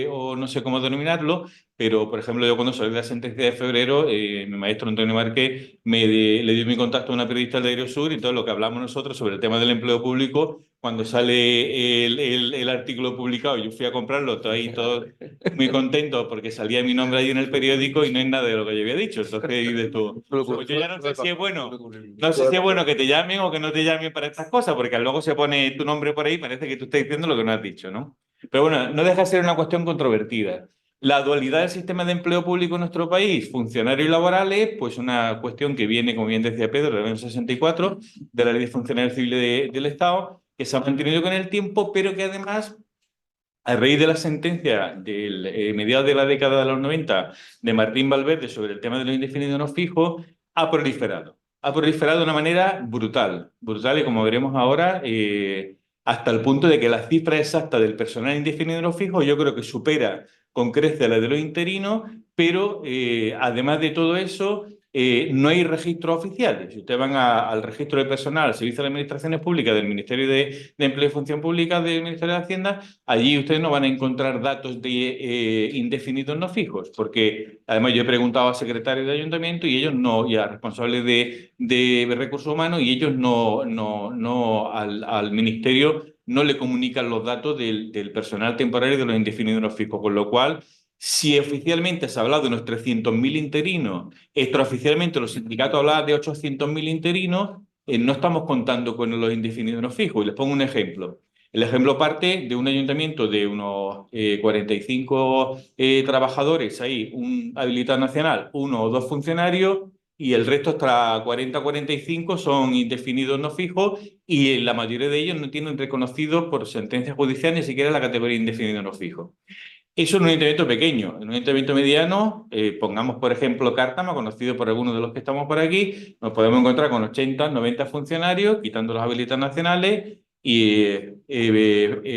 S3: o no sé cómo denominarlo, pero por ejemplo yo cuando salí de la sentencia de febrero, mi maestro Antonio Márquez le dio mi contacto a una periodista del Diario Sur y todo lo que hablamos nosotros sobre el tema del empleo público, cuando sale el artículo publicado, yo fui a comprarlo, todo ahí todo muy contento porque salía mi nombre ahí en el periódico y no es nada de lo que yo había dicho. Entonces dices tú, pues yo ya no sé si es bueno. No sé si es bueno que te llamen o que no te llamen para estas cosas, porque luego se pone tu nombre por ahí y parece que tú estás diciendo lo que no has dicho, ¿no? Pero bueno, no deja de ser una cuestión controvertida. La dualidad del sistema de empleo público en nuestro país, funcionarios y laborales, pues una cuestión que viene, como bien decía Pedro, del año 64, de la Ley de Funcionarios Civiles del Estado, que se ha mantenido con el tiempo, pero que además a raíz de la sentencia del mediados de la década de los 90 de Martín Valverde sobre el tema de los indefinidos no fijos, ha proliferado. Ha proliferado de una manera brutal, brutal y como veremos ahora, hasta el punto de que la cifra exacta del personal indefinido no fijo yo creo que supera con creces la de los interinos, pero además de todo eso, no hay registros oficiales. Si ustedes van al registro de personal, al Servicio de Administraciones Públicas del Ministerio de Empleo y Función Pública del Ministerio de Hacienda, allí ustedes no van a encontrar datos de indefinidos no fijos, porque además yo he preguntado a secretarios de ayuntamiento y ellos no, y a responsables de recursos humanos, y ellos al ministerio no le comunican los datos del personal temporario y de los indefinidos no fijos, con lo cual, si oficialmente se ha hablado de unos 300.000 interinos, extraoficialmente los sindicatos hablaban de 800.000 interinos, no estamos contando con los indefinidos no fijos. Y les pongo un ejemplo. El ejemplo parte de un ayuntamiento de unos 45 trabajadores, ahí un habilitado nacional, uno o dos funcionarios, y el resto hasta 40-45 son indefinidos no fijos y la mayoría de ellos no tienen reconocidos por sentencia judicial ni siquiera la categoría indefinido no fijo. Eso en un ayuntamiento pequeño. En un ayuntamiento mediano, pongamos por ejemplo Cártama, conocido por algunos de los que estamos por aquí, nos podemos encontrar con 80, 90 funcionarios, quitando los habilitados nacionales, y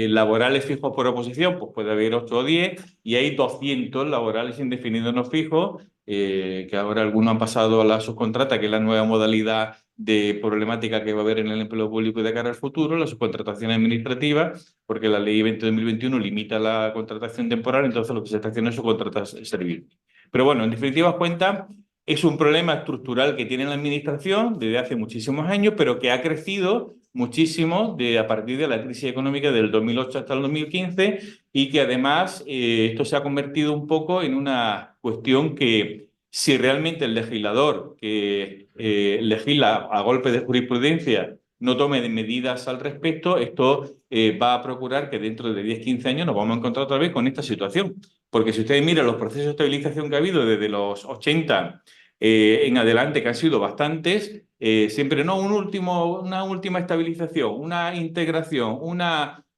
S3: laborales fijos por oposición, pues puede haber 8 o 10, y hay 200 laborales indefinidos no fijos, que ahora algunos han pasado a la subcontrata, que es la nueva modalidad de problemática que va a haber en el empleo público de cara al futuro, la subcontratación administrativa, porque la ley 2020-2021 limita la contratación temporal, entonces lo que se está haciendo es subcontratar servir. Pero bueno, en definitiva cuentas, es un problema estructural que tiene la administración desde hace muchísimos años, pero que ha crecido muchísimo a partir de la crisis económica del 2008 hasta el 2015 y que además esto se ha convertido un poco en una cuestión que si realmente el legislador que legisla a golpe de jurisprudencia no tome medidas al respecto, esto va a procurar que dentro de 10-15 años nos vamos a encontrar otra vez con esta situación. Porque si ustedes miran los procesos de estabilización que ha habido desde los 80 en adelante, que han sido bastantes, siempre no una última estabilización, una integración,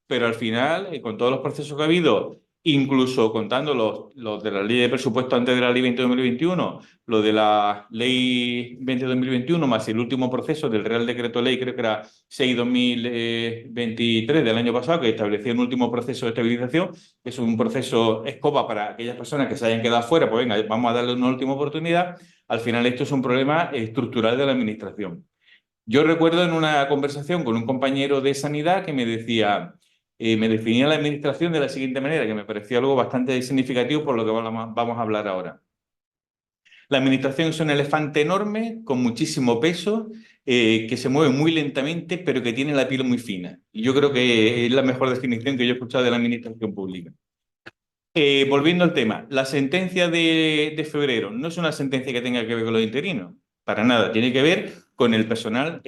S3: pero al final, con todos los procesos que ha habido, incluso contando los de la ley de presupuesto antes de la ley 20 de 2021, lo de la ley 20 de 2021, más el último proceso del Real Decreto Ley, creo que era 6/2023 del año pasado, que establecía un último proceso de estabilización, que es un proceso escoba para aquellas personas que se hayan quedado fuera, pues venga, vamos a darle una última oportunidad. Al final esto es un problema estructural de la Administración. Yo recuerdo en una conversación con un compañero de Sanidad que me decía, me definía la Administración de la siguiente manera, que me parecía algo bastante significativo por lo que vamos a hablar ahora. La Administración es un elefante enorme, con muchísimo peso, que se mueve muy lentamente, pero que tiene la piel muy fina. Y yo creo que es la mejor definición que yo he escuchado de la Administración Pública. Volviendo al tema, la sentencia de febrero no es una sentencia que tenga que ver con los interinos, para nada, tiene que ver con el personal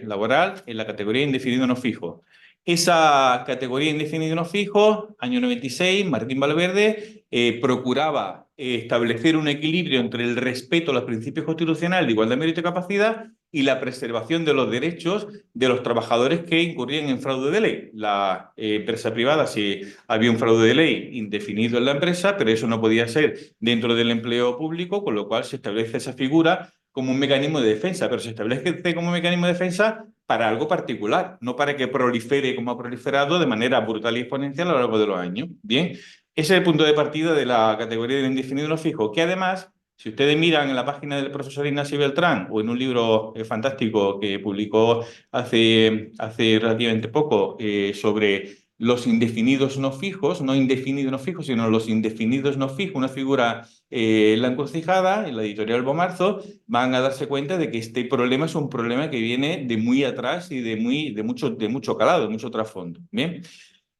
S3: laboral en la categoría indefinido no fijo. Esa categoría indefinido no fijo, año 96, Martín Valverde procuraba establecer un equilibrio entre el respeto a los principios constitucionales de igualdad, mérito y capacidad y la preservación de los derechos de los trabajadores que incurrían en fraude de ley. La empresa privada, si había un fraude de ley indefinido en la empresa, pero eso no podía ser dentro del empleo público, con lo cual se establece esa figura como un mecanismo de defensa, pero se establece como un mecanismo de defensa para algo particular, no para que prolifere como ha proliferado de manera brutal y exponencial a lo largo de los años. Bien, ese es el punto de partida de la categoría de indefinido no fijo, que además, si ustedes miran en la página del profesor Ignacio Beltrán o en un libro fantástico que publicó hace relativamente poco sobre los indefinidos no fijos, no indefinidos no fijos, sino los indefinidos no fijos, una figura en la encrucijada, en la editorial Bomarzo, van a darse cuenta de que este problema es un problema que viene de muy atrás y de mucho calado, de mucho trasfondo. ¿Bien?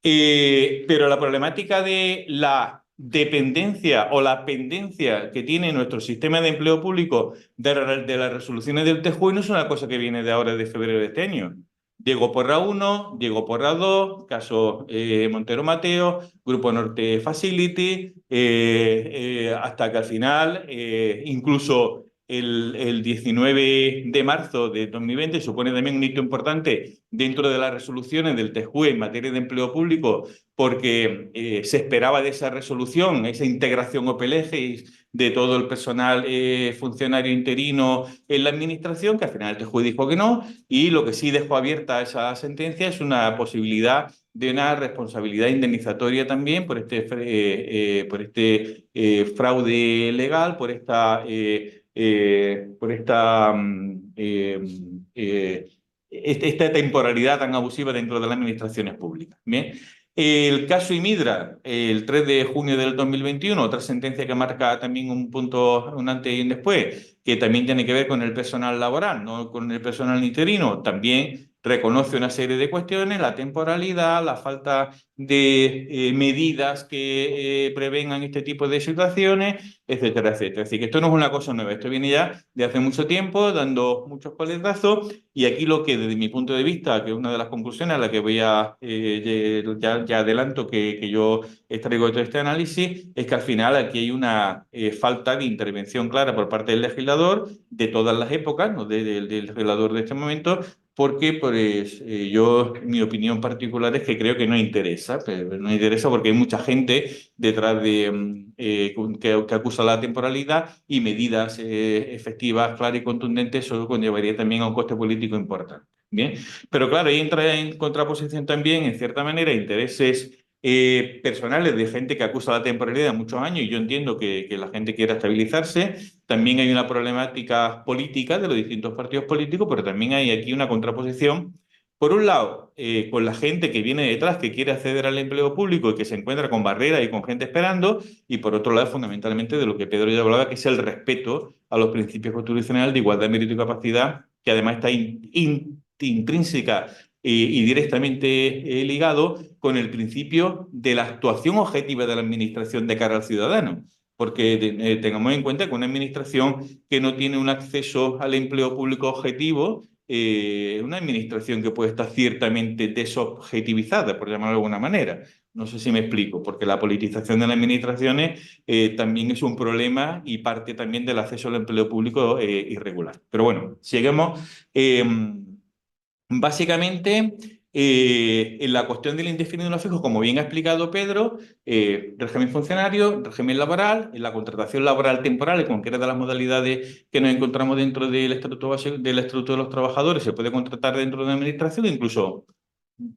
S3: Pero la problemática de la dependencia o la pendencia que tiene nuestro sistema de empleo público de las resoluciones del TJUE no es una cosa que viene de ahora, de febrero de este año. Llegó Porra 1, llegó Porra 2, caso Montero Mateo, Grupo Norte Facility, hasta que al final, incluso el 19 de marzo de 2020, supone también un hito importante dentro de las resoluciones del TJUE en materia de empleo público, porque se esperaba de esa resolución, esa integración OPLEGIS de todo el personal funcionario interino en la administración, que al final el TJUE dijo que no, y lo que sí dejó abierta esa sentencia es una posibilidad de una responsabilidad indemnizatoria también por este fraude legal, por esta esta temporalidad tan abusiva dentro de las administraciones públicas. Bien. El caso Imidra, el 3 de junio del 2021, otra sentencia que marca también un punto, un antes y un después, que también tiene que ver con el personal laboral, no con el personal interino, también reconoce una serie de cuestiones, la temporalidad, la falta de medidas que prevengan este tipo de situaciones, etcétera, etcétera. Es decir, que esto no es una cosa nueva, esto viene ya de hace mucho tiempo, dando muchos coletazos, y aquí lo que desde mi punto de vista, que es una de las conclusiones a la que voy a, ya adelanto que yo traigo todo este análisis, es que al final aquí hay una falta de intervención clara por parte del legislador de todas las épocas, no del legislador de este momento, porque pues, mi opinión particular es que creo que no interesa, pero no interesa porque hay mucha gente detrás de que acusa la temporalidad, y medidas efectivas, claras y contundentes, eso conllevaría también a un coste político importante. Bien, pero claro, ahí entra en contraposición también, en cierta manera, intereses personales de gente que acusa la temporalidad de muchos años, y yo entiendo que la gente quiera estabilizarse. También hay una problemática política de los distintos partidos políticos, pero también hay aquí una contraposición. Por un lado, con la gente que viene detrás, que quiere acceder al empleo público y que se encuentra con barreras y con gente esperando, y por otro lado, fundamentalmente, de lo que Pedro ya hablaba, que es el respeto a los principios constitucionales de igualdad, mérito y capacidad, que además está intrínseca y directamente ligado con el principio de la actuación objetiva de la administración de cara al ciudadano. Porque tengamos en cuenta que una administración que no tiene un acceso al empleo público objetivo es una administración que puede estar ciertamente desobjetivizada, por llamarlo de alguna manera. No sé si me explico, porque la politización de las administraciones también es un problema y parte también del acceso al empleo público irregular. Pero bueno, seguimos. Básicamente, En la cuestión del indefinido no fijo, como bien ha explicado Pedro, régimen funcionario, régimen laboral, en la contratación laboral temporal, en cualquiera de las modalidades que nos encontramos dentro del Estatuto de los Trabajadores, se puede contratar dentro de una administración, incluso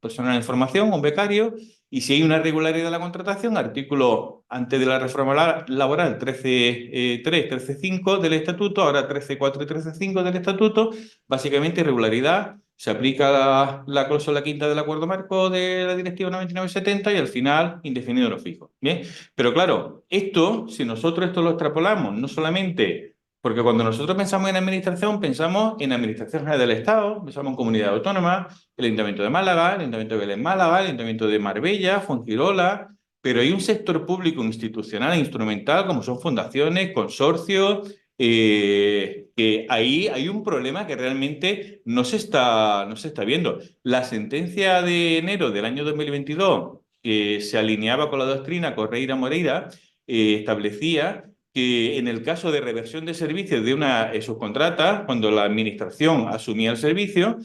S3: personal en formación, un becario, y si hay una irregularidad de la contratación, artículo antes de la reforma laboral 13.3, 13.5 del Estatuto, ahora 13.4 y 13.5 del Estatuto, básicamente irregularidad, se aplica la cláusula quinta del acuerdo marco de la Directiva 99/70 y al final indefinido no fijo. Bien, pero claro, si nosotros esto lo extrapolamos, no solamente porque cuando nosotros pensamos en Administración General del Estado, pensamos en comunidad autónoma, el Ayuntamiento de Málaga, el Ayuntamiento de Vélez Málaga, el Ayuntamiento de Marbella, Fuengirola, pero hay un sector público institucional e instrumental como son fundaciones, consorcios, que ahí hay un problema que realmente no se está viendo. La sentencia de enero del año 2022, que se alineaba con la doctrina Correira-Moreira, establecía que en el caso de reversión de servicios de una subcontrata, cuando la administración asumía el servicio,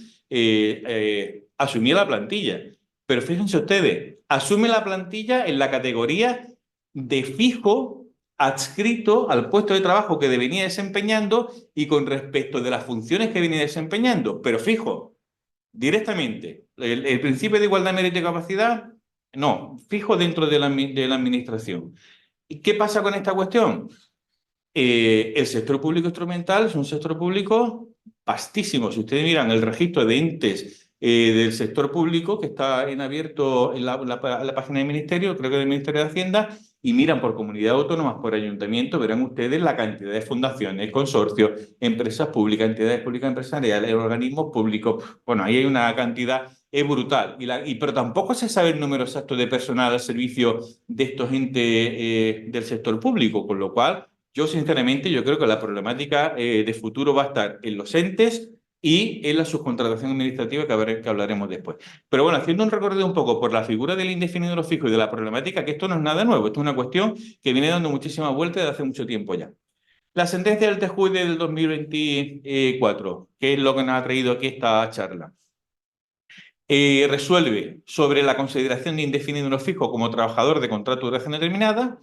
S3: asumía la plantilla. Pero fíjense ustedes, asume la plantilla en la categoría de fijo adscrito al puesto de trabajo que venía desempeñando y con respecto de las funciones que venía desempeñando, pero fijo, directamente. El principio de igualdad, mérito y capacidad, no, fijo dentro de la administración. ¿Y qué pasa con esta cuestión? El sector público instrumental es un sector público vastísimo. Si ustedes miran el registro de entes del sector público que está en abierto en la página del Ministerio, creo que del Ministerio de Hacienda, y miran por comunidad autónoma, por ayuntamiento, verán ustedes la cantidad de fundaciones, consorcios, empresas públicas, entidades públicas empresariales, organismos públicos. Bueno, ahí hay una cantidad brutal. Pero tampoco se sabe el número exacto de personal al servicio de estos entes del sector público, con lo cual yo, sinceramente, yo creo que la problemática de futuro va a estar en los entes y en la subcontratación administrativa que hablaremos después. Pero bueno, haciendo un recorrido un poco por la figura del indefinido no fijo y de la problemática, que esto no es nada nuevo, esto es una cuestión que viene dando muchísimas vueltas desde hace mucho tiempo ya. La sentencia del TJUE del 2024, que es lo que nos ha traído aquí esta charla, resuelve sobre la consideración de indefinido no fijo como trabajador de contrato de duración determinada.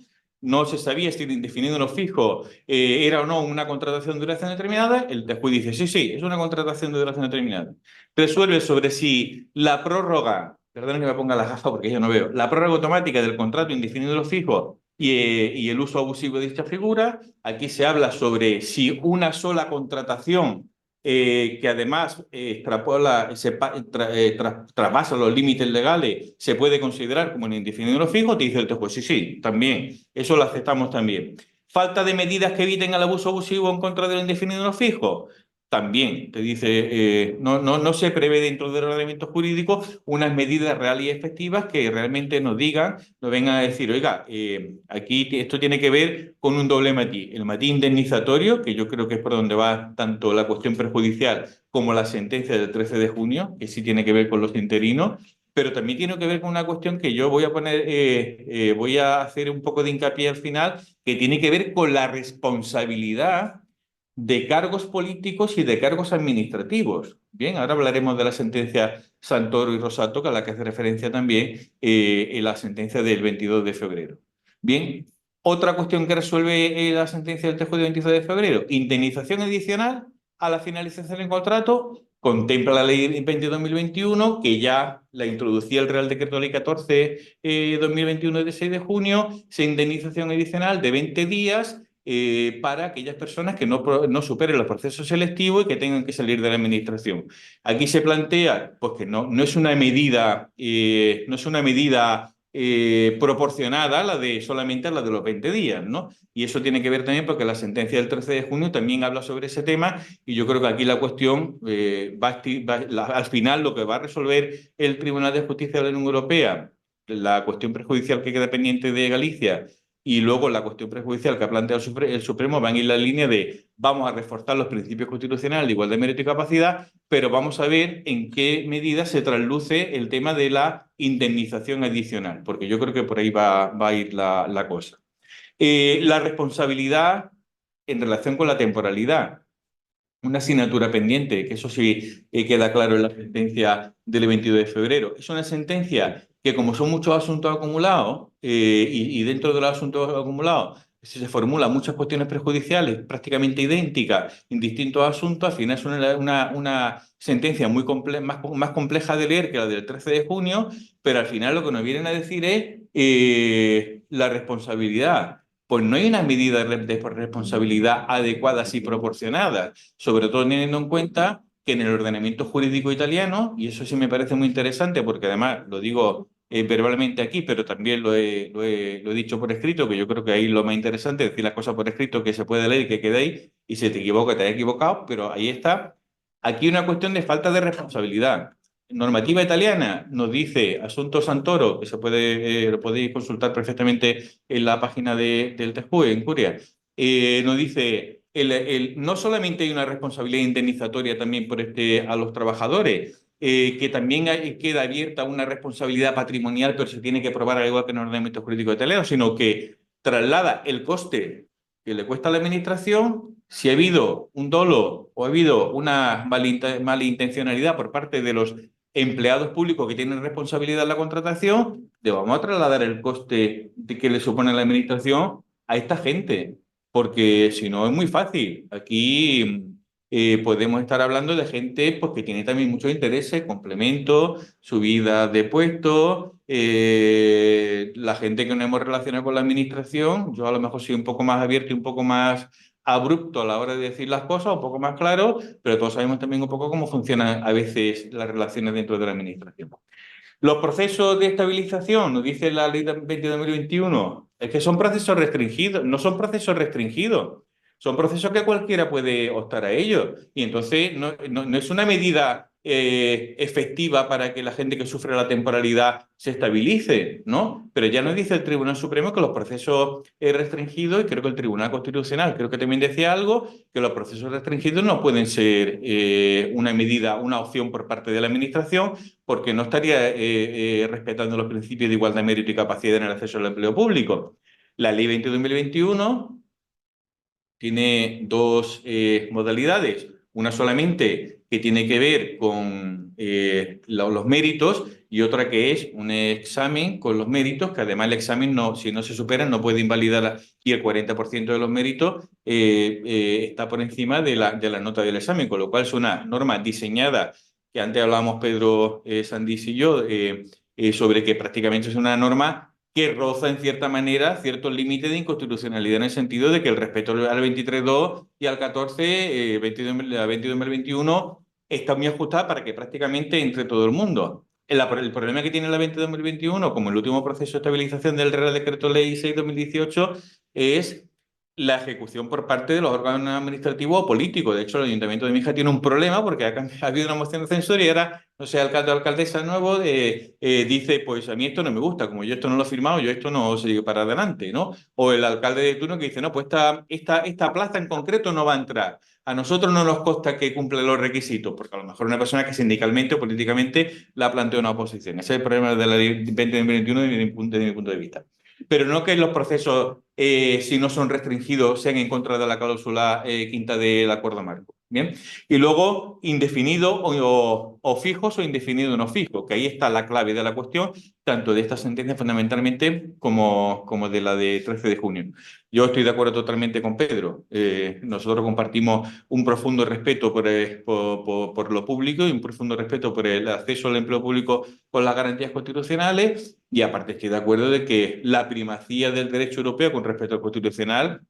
S3: No se sabía si el indefinido no fijo era o no una contratación de duración determinada. El TJUE dice, sí, es una contratación de duración determinada. Resuelve sobre si la prórroga, perdón que me ponga las gafas porque yo no veo, la prórroga automática del contrato indefinido no fijo y el uso abusivo de dicha figura. Aquí se habla sobre si una sola contratación que además traspasa los límites legales, se puede considerar como un indefinido no fijo, te dice el TJUE, sí, también, eso lo aceptamos también. Falta de medidas que eviten el abuso abusivo en contra del indefinido no fijo, también, te dice, no se prevé dentro del ordenamiento jurídico unas medidas reales y efectivas que realmente nos digan, nos vengan a decir, oiga, aquí esto tiene que ver con un doble matiz. El matiz indemnizatorio, que yo creo que es por donde va tanto la cuestión perjudicial como la sentencia del 13 de junio, que sí tiene que ver con los interinos, pero también tiene que ver con una cuestión que yo voy a poner, voy a hacer un poco de hincapié al final, que tiene que ver con la responsabilidad de cargos políticos y de cargos administrativos. Bien, ahora hablaremos de la sentencia Santoro y Rosato, a la que hace referencia también en la sentencia del 22 de febrero. Bien, otra cuestión que resuelve la sentencia del TJUE del 22 de febrero, indemnización adicional a la finalización del contrato, contempla la ley 20 que ya la introducía el Real Decreto Ley 14-2021 de 6 de junio, esa indemnización adicional de 20 días para aquellas personas que no superen los procesos selectivos y que tengan que salir de la administración. Aquí se plantea pues, que no es una medida, proporcionada solamente a la de los 20 días, ¿no? Y eso tiene que ver también porque la sentencia del 13 de junio también habla sobre ese tema y yo creo que aquí la cuestión al final lo que va a resolver el Tribunal de Justicia de la Unión Europea, la cuestión prejudicial que queda pendiente de Galicia y luego la cuestión prejudicial que ha planteado el Supremo van a ir en la línea de vamos a reforzar los principios constitucionales de igualdad de mérito y capacidad, pero vamos a ver en qué medida se trasluce el tema de la indemnización adicional, porque yo creo que por ahí va a ir la cosa. La responsabilidad en relación con la temporalidad. una asignatura pendiente, que eso sí queda claro en la sentencia del 22 de febrero. Es una sentencia que, como son muchos asuntos acumulados, y dentro de los asuntos acumulados se formulan muchas cuestiones prejudiciales prácticamente idénticas en distintos asuntos, al final es una sentencia muy más compleja de leer que la del 13 de junio, pero al final lo que nos vienen a decir es la responsabilidad. Pues no hay una medida de responsabilidad adecuadas y proporcionadas, sobre todo teniendo en cuenta que en el ordenamiento jurídico italiano, y eso sí me parece muy interesante porque además lo digo verbalmente aquí, pero también lo he dicho por escrito, que yo creo que ahí lo más interesante es decir las cosas por escrito, que se puede leer, que quede ahí, y si te equivocas, te has equivocado, pero ahí está. Aquí hay una cuestión de falta de responsabilidad. Normativa italiana nos dice Asunto Santoro, que lo podéis consultar perfectamente en la página del TJUE, en Curia, nos dice, no solamente hay una responsabilidad indemnizatoria también a los trabajadores, que también queda abierta una responsabilidad patrimonial, pero se tiene que probar al igual que en el ordenamiento jurídico italiano, sino que traslada el coste que le cuesta a la administración si ha habido un dolo o ha habido una malintencionalidad por parte de los empleados públicos que tienen responsabilidad en la contratación, le vamos a trasladar el coste que le supone a la administración a esta gente, porque si no es muy fácil. Aquí podemos estar hablando de gente pues, que tiene también muchos intereses, complementos, subidas de puestos, la gente que no hemos relacionado con la administración. Yo a lo mejor soy un poco más abierto y un poco más abrupto a la hora de decir las cosas, un poco más claro, pero todos sabemos también un poco cómo funcionan a veces las relaciones dentro de la administración. Los procesos de estabilización, nos dice la ley 20 de 2021, es que son procesos restringidos, no son procesos restringidos, son procesos que cualquiera puede optar a ellos. Y entonces no es una medida efectiva para que la gente que sufre la temporalidad se estabilice, ¿no? Pero ya nos dice el Tribunal Supremo que los procesos restringidos, y creo que el Tribunal Constitucional creo que también decía algo, que los procesos restringidos no pueden ser una medida, una opción por parte de la Administración, porque no estaría respetando los principios de igualdad, mérito y capacidad en el acceso al empleo público. La Ley 20 de 2021 tiene dos modalidades. Una solamente que tiene que ver con los méritos y otra que es un examen con los méritos, que además el examen, si no se supera, no puede invalidar y el 40% de los méritos está por encima de la nota del examen, con lo cual es una norma diseñada, que antes hablábamos Pedro Sandís y yo, sobre que prácticamente es una norma que roza en cierta manera ciertos límites de inconstitucionalidad en el sentido de que el respeto al 23.2 y al 14, 22.021, está muy ajustada para que prácticamente entre todo el mundo. El problema que tiene la 20.2021, como el último proceso de estabilización del Real Decreto Ley 6/2018, es la ejecución por parte de los órganos administrativos o políticos. De hecho, el Ayuntamiento de Mija tiene un problema porque ha habido una moción de censura y ahora, no sé, alcalde o alcaldesa nuevo dice, pues a mí esto no me gusta, como yo esto no lo he firmado, yo esto no sigo para adelante, ¿no? O el alcalde de turno que dice, no, pues esta plaza en concreto no va a entrar. A nosotros no nos consta que cumple los requisitos, porque a lo mejor una persona que sindicalmente o políticamente la plantea una oposición. Ese es el problema de la ley 2021 desde mi punto de vista. Pero no que los procesos, si no son restringidos, sean en contra de la cláusula quinta del acuerdo marco. Bien. Y luego, indefinido o fijos o indefinido no fijo, que ahí está la clave de la cuestión, tanto de esta sentencia fundamentalmente como de la de 13 de junio. Yo estoy de acuerdo totalmente con Pedro. Nosotros compartimos un profundo respeto por lo público y un profundo respeto por el acceso al empleo público con las garantías constitucionales, y aparte estoy de acuerdo de que la primacía del derecho europeo con respecto al constitucional,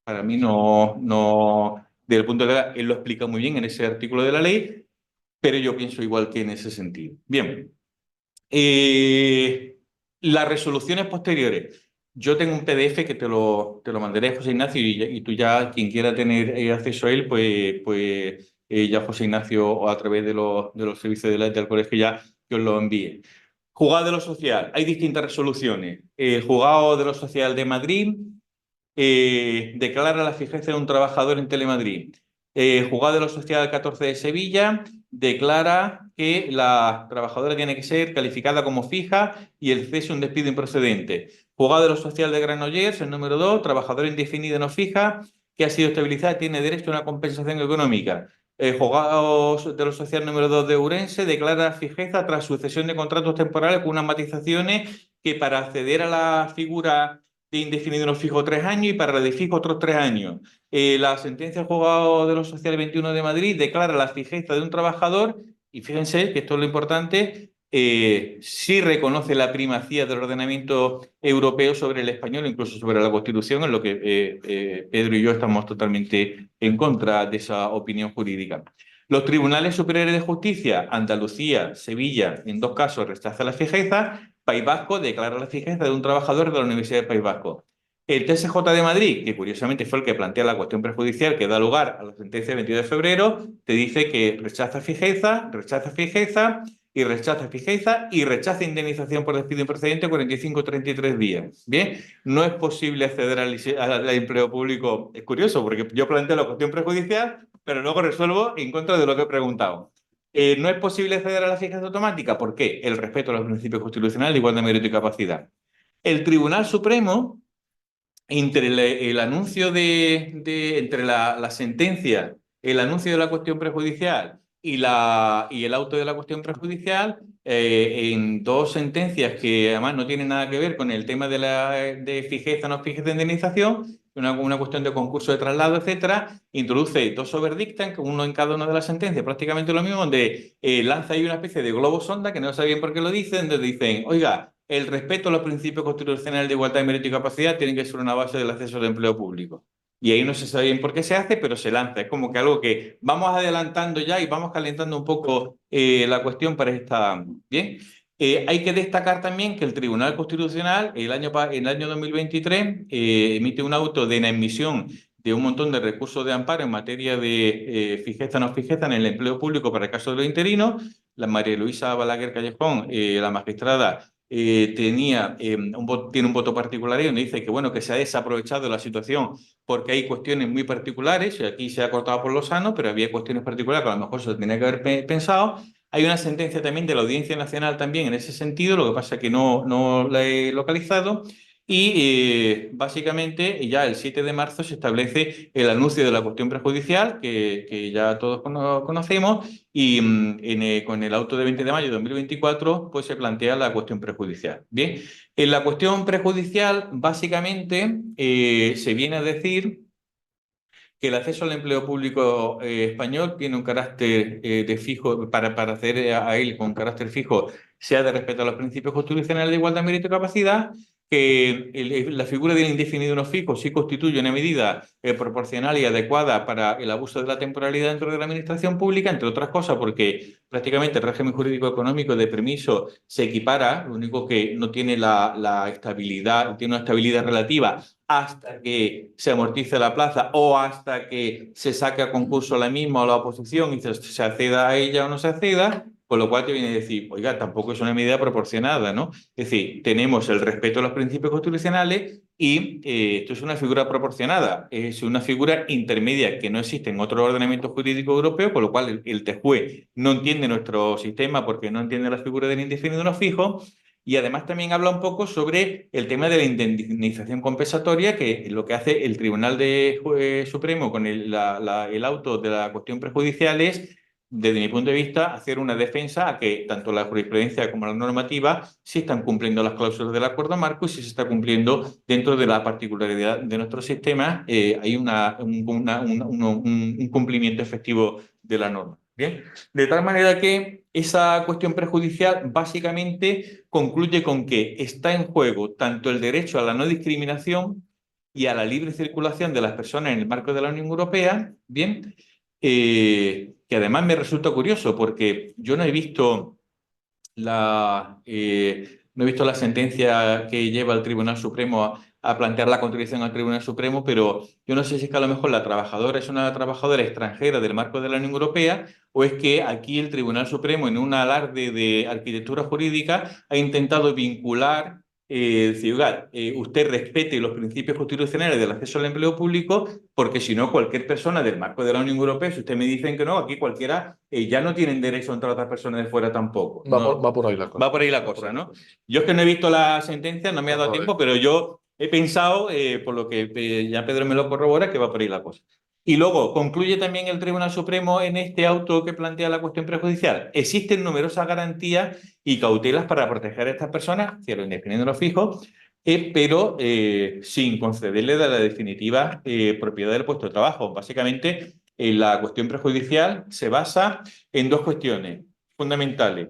S3: para mí no desde el punto de vista, él lo explica muy bien en ese artículo de la ley, pero yo pienso igual que en ese sentido. Bien. Las resoluciones posteriores. Yo tengo un PDF que te lo mandaré, José Ignacio, y tú ya, quien quiera tener acceso a él, pues ya José Ignacio, o a través de los servicios del colegio, ya que os lo envíe. Juzgado de lo Social. Hay distintas resoluciones. El Juzgado de lo Social de Madrid declara la fijeza de un trabajador en Telemadrid. Juzgado de lo Social 14 de Sevilla declara que la trabajadora tiene que ser calificada como fija y el cese un despido improcedente. Juzgado de lo Social de Granollers, el número 2, trabajadora indefinida no fija que ha sido estabilizada tiene derecho a una compensación económica. Juzgado de lo Social número 2 de Ourense declara fijeza tras sucesión de contratos temporales con unas matizaciones que para acceder a la figura de indefinido no fijo 3 años y para la de fijo otros 3 años. La sentencia del Juzgado de lo Social 21 de Madrid declara la fijeza de un trabajador y fíjense que esto es lo importante, sí reconoce la primacía del ordenamiento europeo sobre el español, incluso sobre la Constitución, en lo que Pedro y yo estamos totalmente en contra de esa opinión jurídica. Los tribunales superiores de justicia, Andalucía, Sevilla, en 2 casos rechazan la fijeza. País Vasco declara la fijeza de un trabajador de la Universidad del País Vasco. El TSJ de Madrid, que curiosamente fue el que plantea la cuestión prejudicial que da lugar a la sentencia del 22 de febrero, te dice que rechaza fijeza y rechaza indemnización por despido improcedente 45-33 días. Bien, no es posible acceder al empleo público. Es curioso porque yo planteo la cuestión prejudicial, pero luego resuelvo en contra de lo que he preguntado. No es posible acceder a la fijeza automática. ¿Por qué? El respeto a los principios constitucionales de igualdad de mérito y capacidad. El Tribunal Supremo, entre el anuncio entre la sentencia, el anuncio de la cuestión prejudicial y el auto de la cuestión prejudicial, en 2 sentencias que además no tienen nada que ver con el tema de fijeza o no fijeza de indemnización, una cuestión de concurso de traslado, etcétera, introduce 2 overdictan, uno en cada una de las sentencias, prácticamente lo mismo, donde lanza ahí una especie de globo sonda, que no sabe bien por qué lo dicen, donde dicen, oiga, el respeto a los principios constitucionales de igualdad de mérito y capacidad tiene que ser una base del acceso al empleo público. Y ahí no se sabe bien por qué se hace, pero se lanza. Es como que algo que vamos adelantando ya y vamos calentando un poco la cuestión para esta... Bien. Hay que destacar también que el Tribunal Constitucional en el año 2023 emite un auto de inadmisión de un montón de recursos de amparo en materia de fijeza o no fijeza en el empleo público para el caso de los interinos. La María Luisa Balaguer Callejón, la magistrada, tiene un voto particular y donde dice que, bueno, que se ha desaprovechado la situación porque hay cuestiones muy particulares, y aquí se ha cortado por lo sano, pero había cuestiones particulares que a lo mejor se tenía que haber pensado. Hay una sentencia también de la Audiencia Nacional también en ese sentido, lo que pasa es que no la he localizado. Y básicamente ya el 7 de marzo se establece el anuncio de la cuestión prejudicial, que ya todos conocemos, y con el auto de 20 de mayo de 2024 pues se plantea la cuestión prejudicial. Bien, en la cuestión prejudicial básicamente se viene a decir que el acceso al empleo público español tiene un carácter de fijo, para acceder a él con carácter fijo, se ha de respetar los principios constitucionales de igualdad, mérito y capacidad, que la figura del indefinido no fijo sí constituye una medida proporcional y adecuada para el abuso de la temporalidad dentro de la administración pública, entre otras cosas porque prácticamente el régimen jurídico económico de permiso se equipara, lo único que no tiene la estabilidad, tiene una estabilidad relativa hasta que se amortice la plaza o hasta que se saque a concurso la misma o la oposición y se acceda a ella o no se acceda, con lo cual te viene a decir, oiga, tampoco es una medida proporcionada, ¿no? Es decir, tenemos el respeto a los principios constitucionales y esto es una figura proporcionada, es una figura intermedia que no existe en otro ordenamiento jurídico europeo, con lo cual el TJUE no entiende nuestro sistema porque no entiende la figura del indefinido no fijo. Y además también habla un poco sobre el tema de la indemnización compensatoria, que lo que hace el Tribunal Supremo con el auto de la cuestión prejudicial es, desde mi punto de vista, hacer una defensa a que tanto la jurisprudencia como la normativa sí están cumpliendo las cláusulas del acuerdo marco y si se está cumpliendo dentro de la particularidad de nuestro sistema, hay un cumplimiento efectivo de la norma. Bien, de tal manera que esa cuestión prejudicial básicamente concluye con que está en juego tanto el derecho a la no discriminación y a la libre circulación de las personas en el marco de la Unión Europea, bien, que además me resulta curioso porque yo no he visto la sentencia que lleva el Tribunal Supremo a plantear la contradicción al Tribunal Supremo, pero yo no sé si es que a lo mejor la trabajadora es una trabajadora extranjera del marco de la Unión Europea o es que aquí el Tribunal Supremo, en un alarde de arquitectura jurídica, ha intentado vincular, decir, usted respete los principios constitucionales del acceso al empleo público, porque si no, cualquier persona del marco de la Unión Europea, si usted me dicen que no, aquí cualquiera ya no tienen derecho a entrar otras personas de fuera tampoco.
S2: Va por ahí la cosa.
S3: Va por ahí la cosa, ¿no? Yo es que no he visto la sentencia, no me ha dado tiempo, pero yo he pensado, por lo que ya Pedro me lo corrobora, que va por ahí la cosa. Y luego concluye también el Tribunal Supremo en este auto que plantea la cuestión prejudicial. Existen numerosas garantías y cautelas para proteger a estas personas, cielo indefinido no fijo, pero sin concederle de la definitiva propiedad del puesto de trabajo. Básicamente, la cuestión prejudicial se basa en dos cuestiones fundamentales.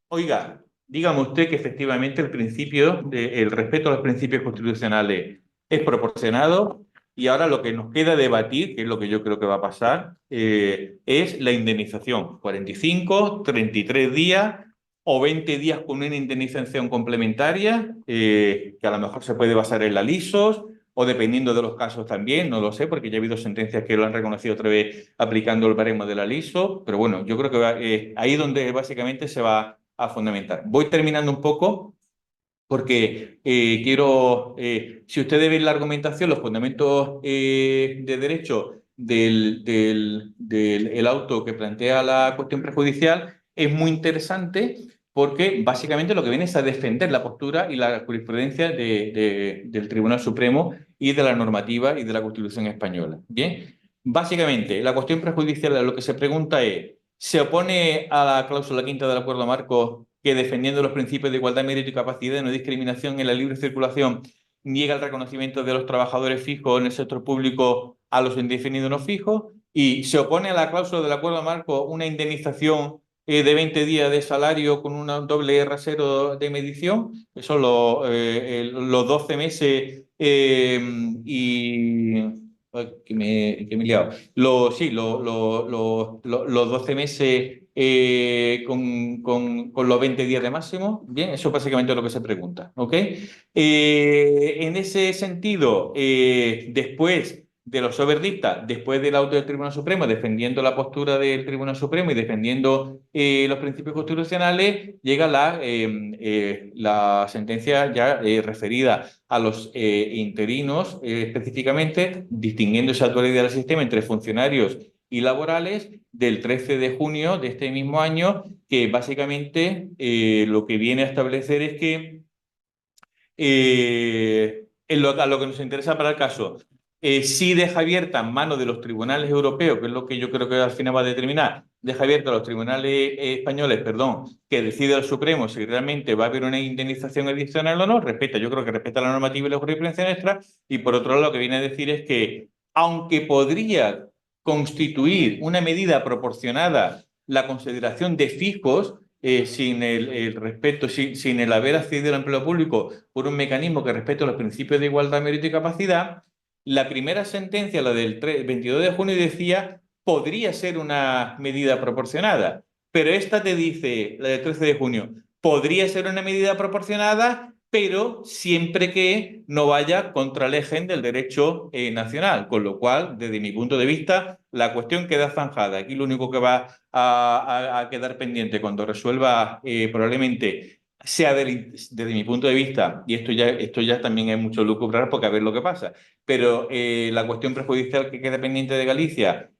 S3: Oiga, dígame usted que efectivamente el respeto a los principios constitucionales es proporcionado. Y ahora lo que nos queda debatir, que es lo que yo creo que va a pasar, es la indemnización. 45, 33 días o 20 días con una indemnización complementaria, que a lo mejor se puede basar en la LISOS, o dependiendo de los casos también, no lo sé, porque ya ha habido sentencias que lo han reconocido otra vez aplicando el baremo de la LISOS, pero bueno, yo creo que ahí es donde básicamente se va a fundamentar. Voy terminando un poco porque si ustedes ven la argumentación, los fundamentos de derecho del auto que plantea la cuestión prejudicial, es muy interesante porque básicamente lo que viene es a defender la postura y la jurisprudencia del Tribunal Supremo y de la normativa y de la Constitución española. Bien, básicamente la cuestión prejudicial lo que se pregunta es, ¿se opone a la cláusula quinta del acuerdo marco que defendiendo los principios de igualdad, mérito y capacidad de no discriminación en la libre circulación niega el reconocimiento de los trabajadores fijos en el sector público a los indefinidos no fijos? Y se opone a la cláusula del acuerdo marco una indemnización de 20 días de salario con una doble R0 de medición, que son los 12 meses y... ay, que me he liado. Los 12 meses con los 20 días de máximo. Bien, eso es básicamente lo que se pregunta. ¿Ok? En ese sentido, después de los verdictos, después del auto del Tribunal Supremo, defendiendo la postura del Tribunal Supremo y defendiendo los principios constitucionales, llega la sentencia ya referida a los interinos, específicamente, distinguiendo esa actualidad del sistema entre funcionarios y laborales del 13 de junio de este mismo año, que básicamente lo que viene a establecer es que a lo que nos interesa para el caso, sí deja abierta en manos de los tribunales europeos, que es lo que yo creo que al final va a determinar, deja abierta a los tribunales españoles, perdón, que decide el Supremo si realmente va a haber una indemnización adicional o no, yo creo que respeta la normativa y la jurisprudencia nuestra, y por otro lado lo que viene a decir es que, aunque podría constituir una medida proporcionada la consideración de fijos, sin el respeto, sin el haber accedido al empleo público por un mecanismo que respete los principios de igualdad, mérito y capacidad, la primera sentencia, la del 22 de junio, decía podría ser una medida proporcionada, pero esta te dice, la del 13 de junio, podría ser una medida proporcionada, pero siempre que no vaya contra el eje del derecho nacional, con lo cual, desde mi punto de vista, la cuestión queda zanjada. Aquí lo único que va a quedar pendiente cuando resuelva probablemente sea desde mi punto de vista, y esto ya también es mucho lucubrar porque a ver lo que pasa, pero la cuestión prejudicial que queda pendiente de Galicia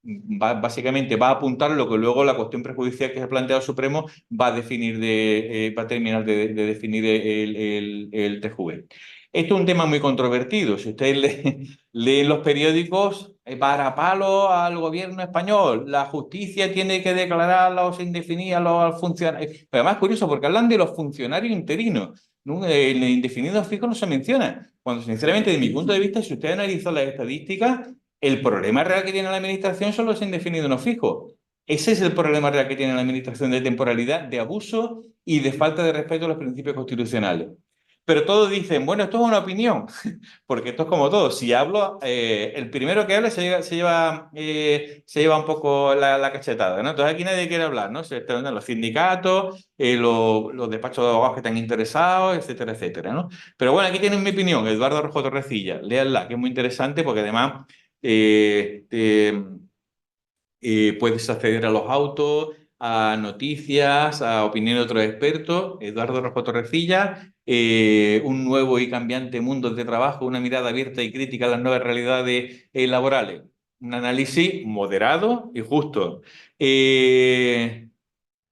S3: básicamente va a apuntar lo que luego la cuestión prejudicial que se ha planteado el Supremo va a terminar de definir el TJUE. Esto es un tema muy controvertido. Si ustedes leen los periódicos, para palo al gobierno español, la justicia tiene que declarar a los indefinidos, a los funcionarios. Pero además es curioso porque hablan de los funcionarios interinos. ¿No? El indefinido fijo no se menciona. Cuando sinceramente, desde mi punto de vista, si usted analiza las estadísticas, el problema real que tiene la administración son los indefinidos no fijos. Ese es el problema real que tiene la administración, de temporalidad, de abuso y de falta de respeto a los principios constitucionales. Pero todos dicen, bueno, esto es una opinión, porque esto es como todo. Si hablo, el primero que habla se lleva un poco la cachetada, ¿no? Entonces aquí nadie quiere hablar, ¿no? Se están los sindicatos, los despachos de abogados que están interesados, etcétera, etcétera, ¿no? Pero bueno, aquí tienen mi opinión, Eduardo Rojo Torrecilla. Léanla, que es muy interesante porque además puedes acceder a los autos, a noticias, a opiniones de otros expertos. Eduardo Rojo Torrecilla, un nuevo y cambiante mundo de trabajo, una mirada abierta y crítica a las nuevas realidades laborales. Un análisis moderado y justo.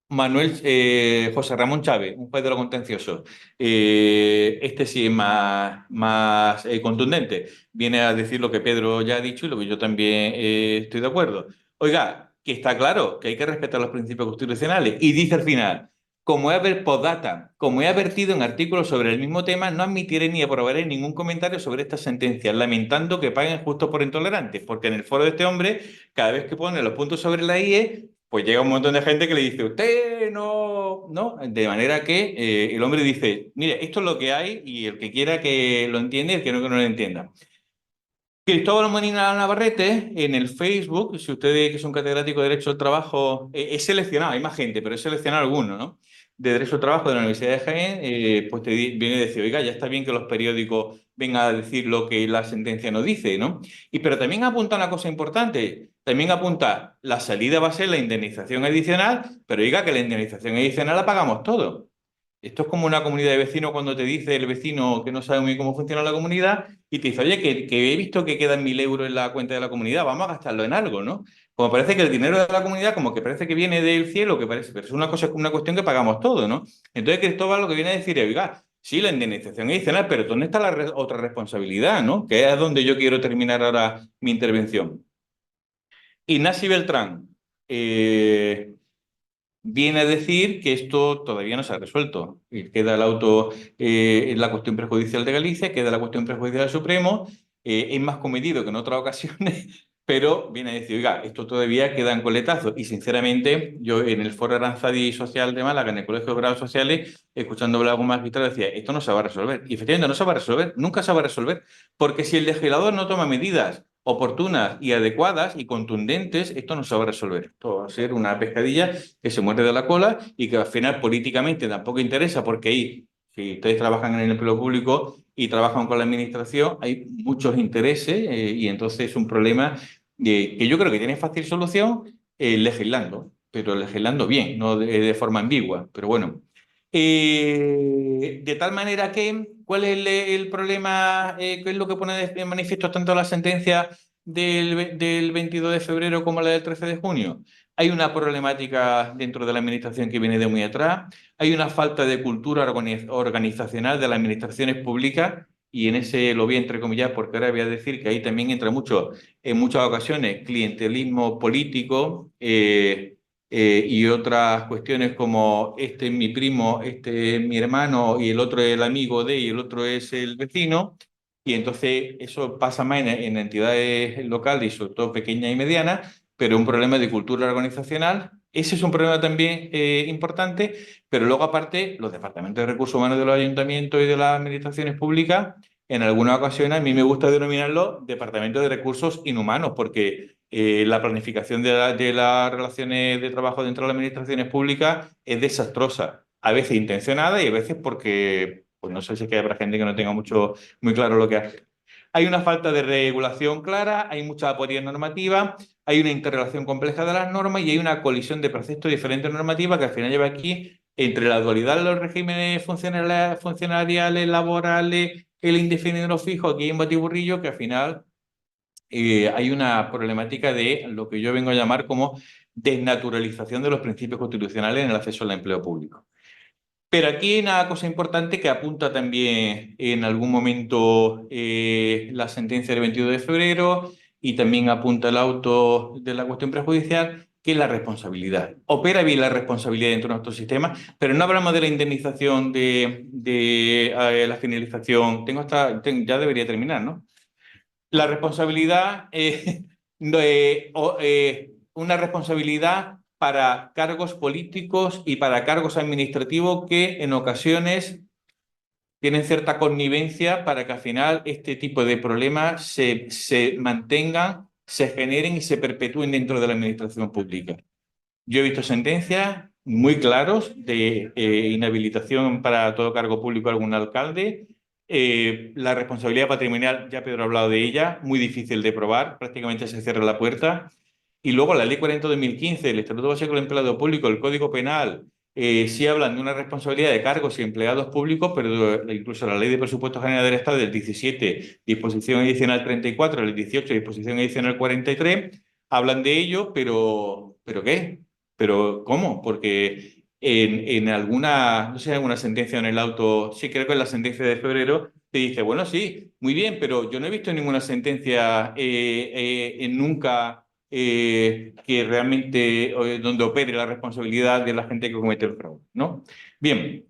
S3: José Ramón Chávez, un juez de lo contencioso, este sí es más contundente. Viene a decir lo que Pedro ya ha dicho y lo que yo también estoy de acuerdo. Oiga, que está claro que hay que respetar los principios constitucionales. Y dice al final, como he advertido en artículos sobre el mismo tema, no admitiré ni aprobaré ningún comentario sobre esta sentencia, lamentando que paguen justo por intolerantes, porque en el foro de este hombre, cada vez que pone los puntos sobre la IE, pues llega un montón de gente que le dice, usted no, no, de manera que el hombre dice, mire, esto es lo que hay y el que quiera que lo entienda y el que no lo entienda. Cristóbal Molina Navarrete, en el Facebook, si ustedes que son catedráticos de Derecho del Trabajo, he seleccionado, hay más gente, pero he seleccionado algunos, ¿no? De Derecho del Trabajo de la Universidad de Jaén, pues viene a decir, oiga, ya está bien que los periódicos vengan a decir lo que la sentencia no dice, ¿no? Pero también apunta una cosa importante, también apunta, la salida va a ser la indemnización adicional, pero oiga, que la indemnización adicional la pagamos todos. Esto es como una comunidad de vecinos cuando te dice el vecino que no sabe muy bien cómo funciona la comunidad y te dice, oye, que he visto que quedan 1.000 euros en la cuenta de la comunidad, vamos a gastarlo en algo, ¿no? Como parece que el dinero de la comunidad como que parece que viene del cielo, que parece, pero es una cosa, una cuestión que pagamos todo, ¿no? Entonces Cristóbal lo que viene a decir es, oiga, sí, la indemnización adicional, pero ¿dónde está la otra responsabilidad, ¿no? Que es donde yo quiero terminar ahora mi intervención. Ignacio Beltrán, viene a decir que esto todavía no se ha resuelto. Queda el auto, la cuestión prejudicial de Galicia, queda la cuestión prejudicial del Supremo, es más comedido que en otras ocasiones, pero viene a decir, oiga, esto todavía queda en coletazos. Y sinceramente, yo en el Foro Aranzadi Social de Málaga, en el Colegio de Grados Sociales, escuchando hablar con magistrado, decía, esto no se va a resolver. Y efectivamente no se va a resolver, nunca se va a resolver, porque si el legislador no toma medidas oportunas y adecuadas y contundentes, esto no se va a resolver. Esto va a ser una pescadilla que se muerde de la cola y que al final políticamente tampoco interesa porque ahí, si ustedes trabajan en el empleo público y trabajan con la administración, hay muchos intereses y entonces es un problema que yo creo que tiene fácil solución legislando, pero legislando bien, no de forma ambigua, pero bueno. De tal manera que, ¿cuál es el problema? ¿Qué es lo que pone de manifiesto tanto la sentencia del 22 de febrero como la del 13 de junio? Hay una problemática dentro de la administración que viene de muy atrás, hay una falta de cultura organizacional de las administraciones públicas, y en ese lo voy a entrecomillar porque ahora voy a decir que ahí también entra mucho, en muchas ocasiones, clientelismo político, y otras cuestiones como este es mi primo, este es mi hermano y el otro es el amigo de y el otro es el vecino. Y entonces eso pasa más en entidades locales y sobre todo pequeñas y medianas, pero un problema de cultura organizacional. Ese es un problema también importante, pero luego aparte los departamentos de recursos humanos de los ayuntamientos y de las administraciones públicas, en algunas ocasiones a mí me gusta denominarlos departamentos de recursos inhumanos, porque la planificación de las relaciones de trabajo dentro de las administraciones públicas es desastrosa, a veces intencionada y a veces porque, pues no sé si es que habrá gente que no tenga muy claro lo que hace. Hay una falta de regulación clara, hay mucha aporía normativa, hay una interrelación compleja de las normas y hay una colisión de preceptos de diferentes normativas que al final lleva aquí entre la dualidad de los regímenes funcionariales, laborales, el indefinido no fijo, aquí hay un batiburrillo que al final hay una problemática de lo que yo vengo a llamar como desnaturalización de los principios constitucionales en el acceso al empleo público. Pero aquí hay una cosa importante que apunta también en algún momento la sentencia del 22 de febrero y también apunta el auto de la cuestión prejudicial, que es la responsabilidad. Opera bien la responsabilidad dentro de nuestro sistema, pero no hablamos de la indemnización de la finalización. Ya debería terminar, ¿no? La responsabilidad una responsabilidad para cargos políticos y para cargos administrativos que en ocasiones tienen cierta connivencia para que al final este tipo de problemas se mantengan, se generen y se perpetúen dentro de la administración pública. Yo he visto sentencias muy claros de inhabilitación para todo cargo público a algún alcalde. La responsabilidad patrimonial, ya Pedro ha hablado de ella, muy difícil de probar, prácticamente se cierra la puerta. Y luego la Ley 40 de 2015, el Estatuto Básico del Empleado Público, el Código Penal, sí hablan de una responsabilidad de cargos y empleados públicos, pero incluso la Ley de Presupuestos Generales del Estado del 17, disposición adicional 34, el 18, disposición adicional 43, hablan de ello, pero ¿qué? ¿Pero cómo? Porque en alguna, no sé, alguna sentencia en el auto, sí creo que en la sentencia de febrero, te dice, bueno, sí, muy bien, pero yo no he visto ninguna sentencia nunca que realmente donde opere la responsabilidad de la gente que comete el fraude, ¿no? Bien.